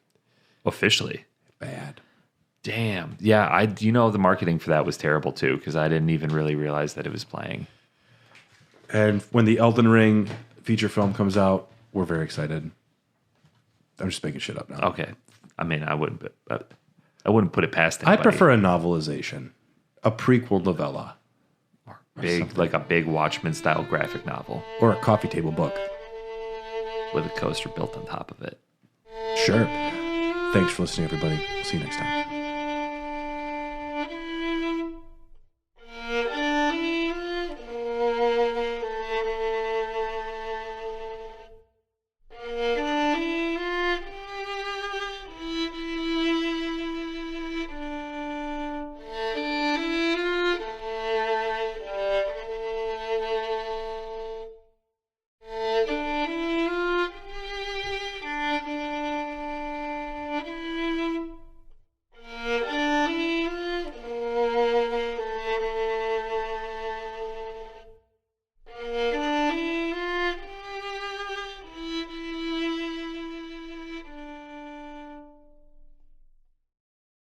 Officially? Bad. Damn. Yeah, the marketing for that was terrible too, because I didn't even really realize that it was playing. And when the Elden Ring feature film comes out, we're very excited. I'm just making shit up now. Okay. I mean, I wouldn't put it past anybody. I prefer a novelization, a prequel novella. Like a big Watchmen style graphic novel. Or a coffee table book. With a coaster built on top of it. Sure. Thanks for listening, everybody. We'll see you next time.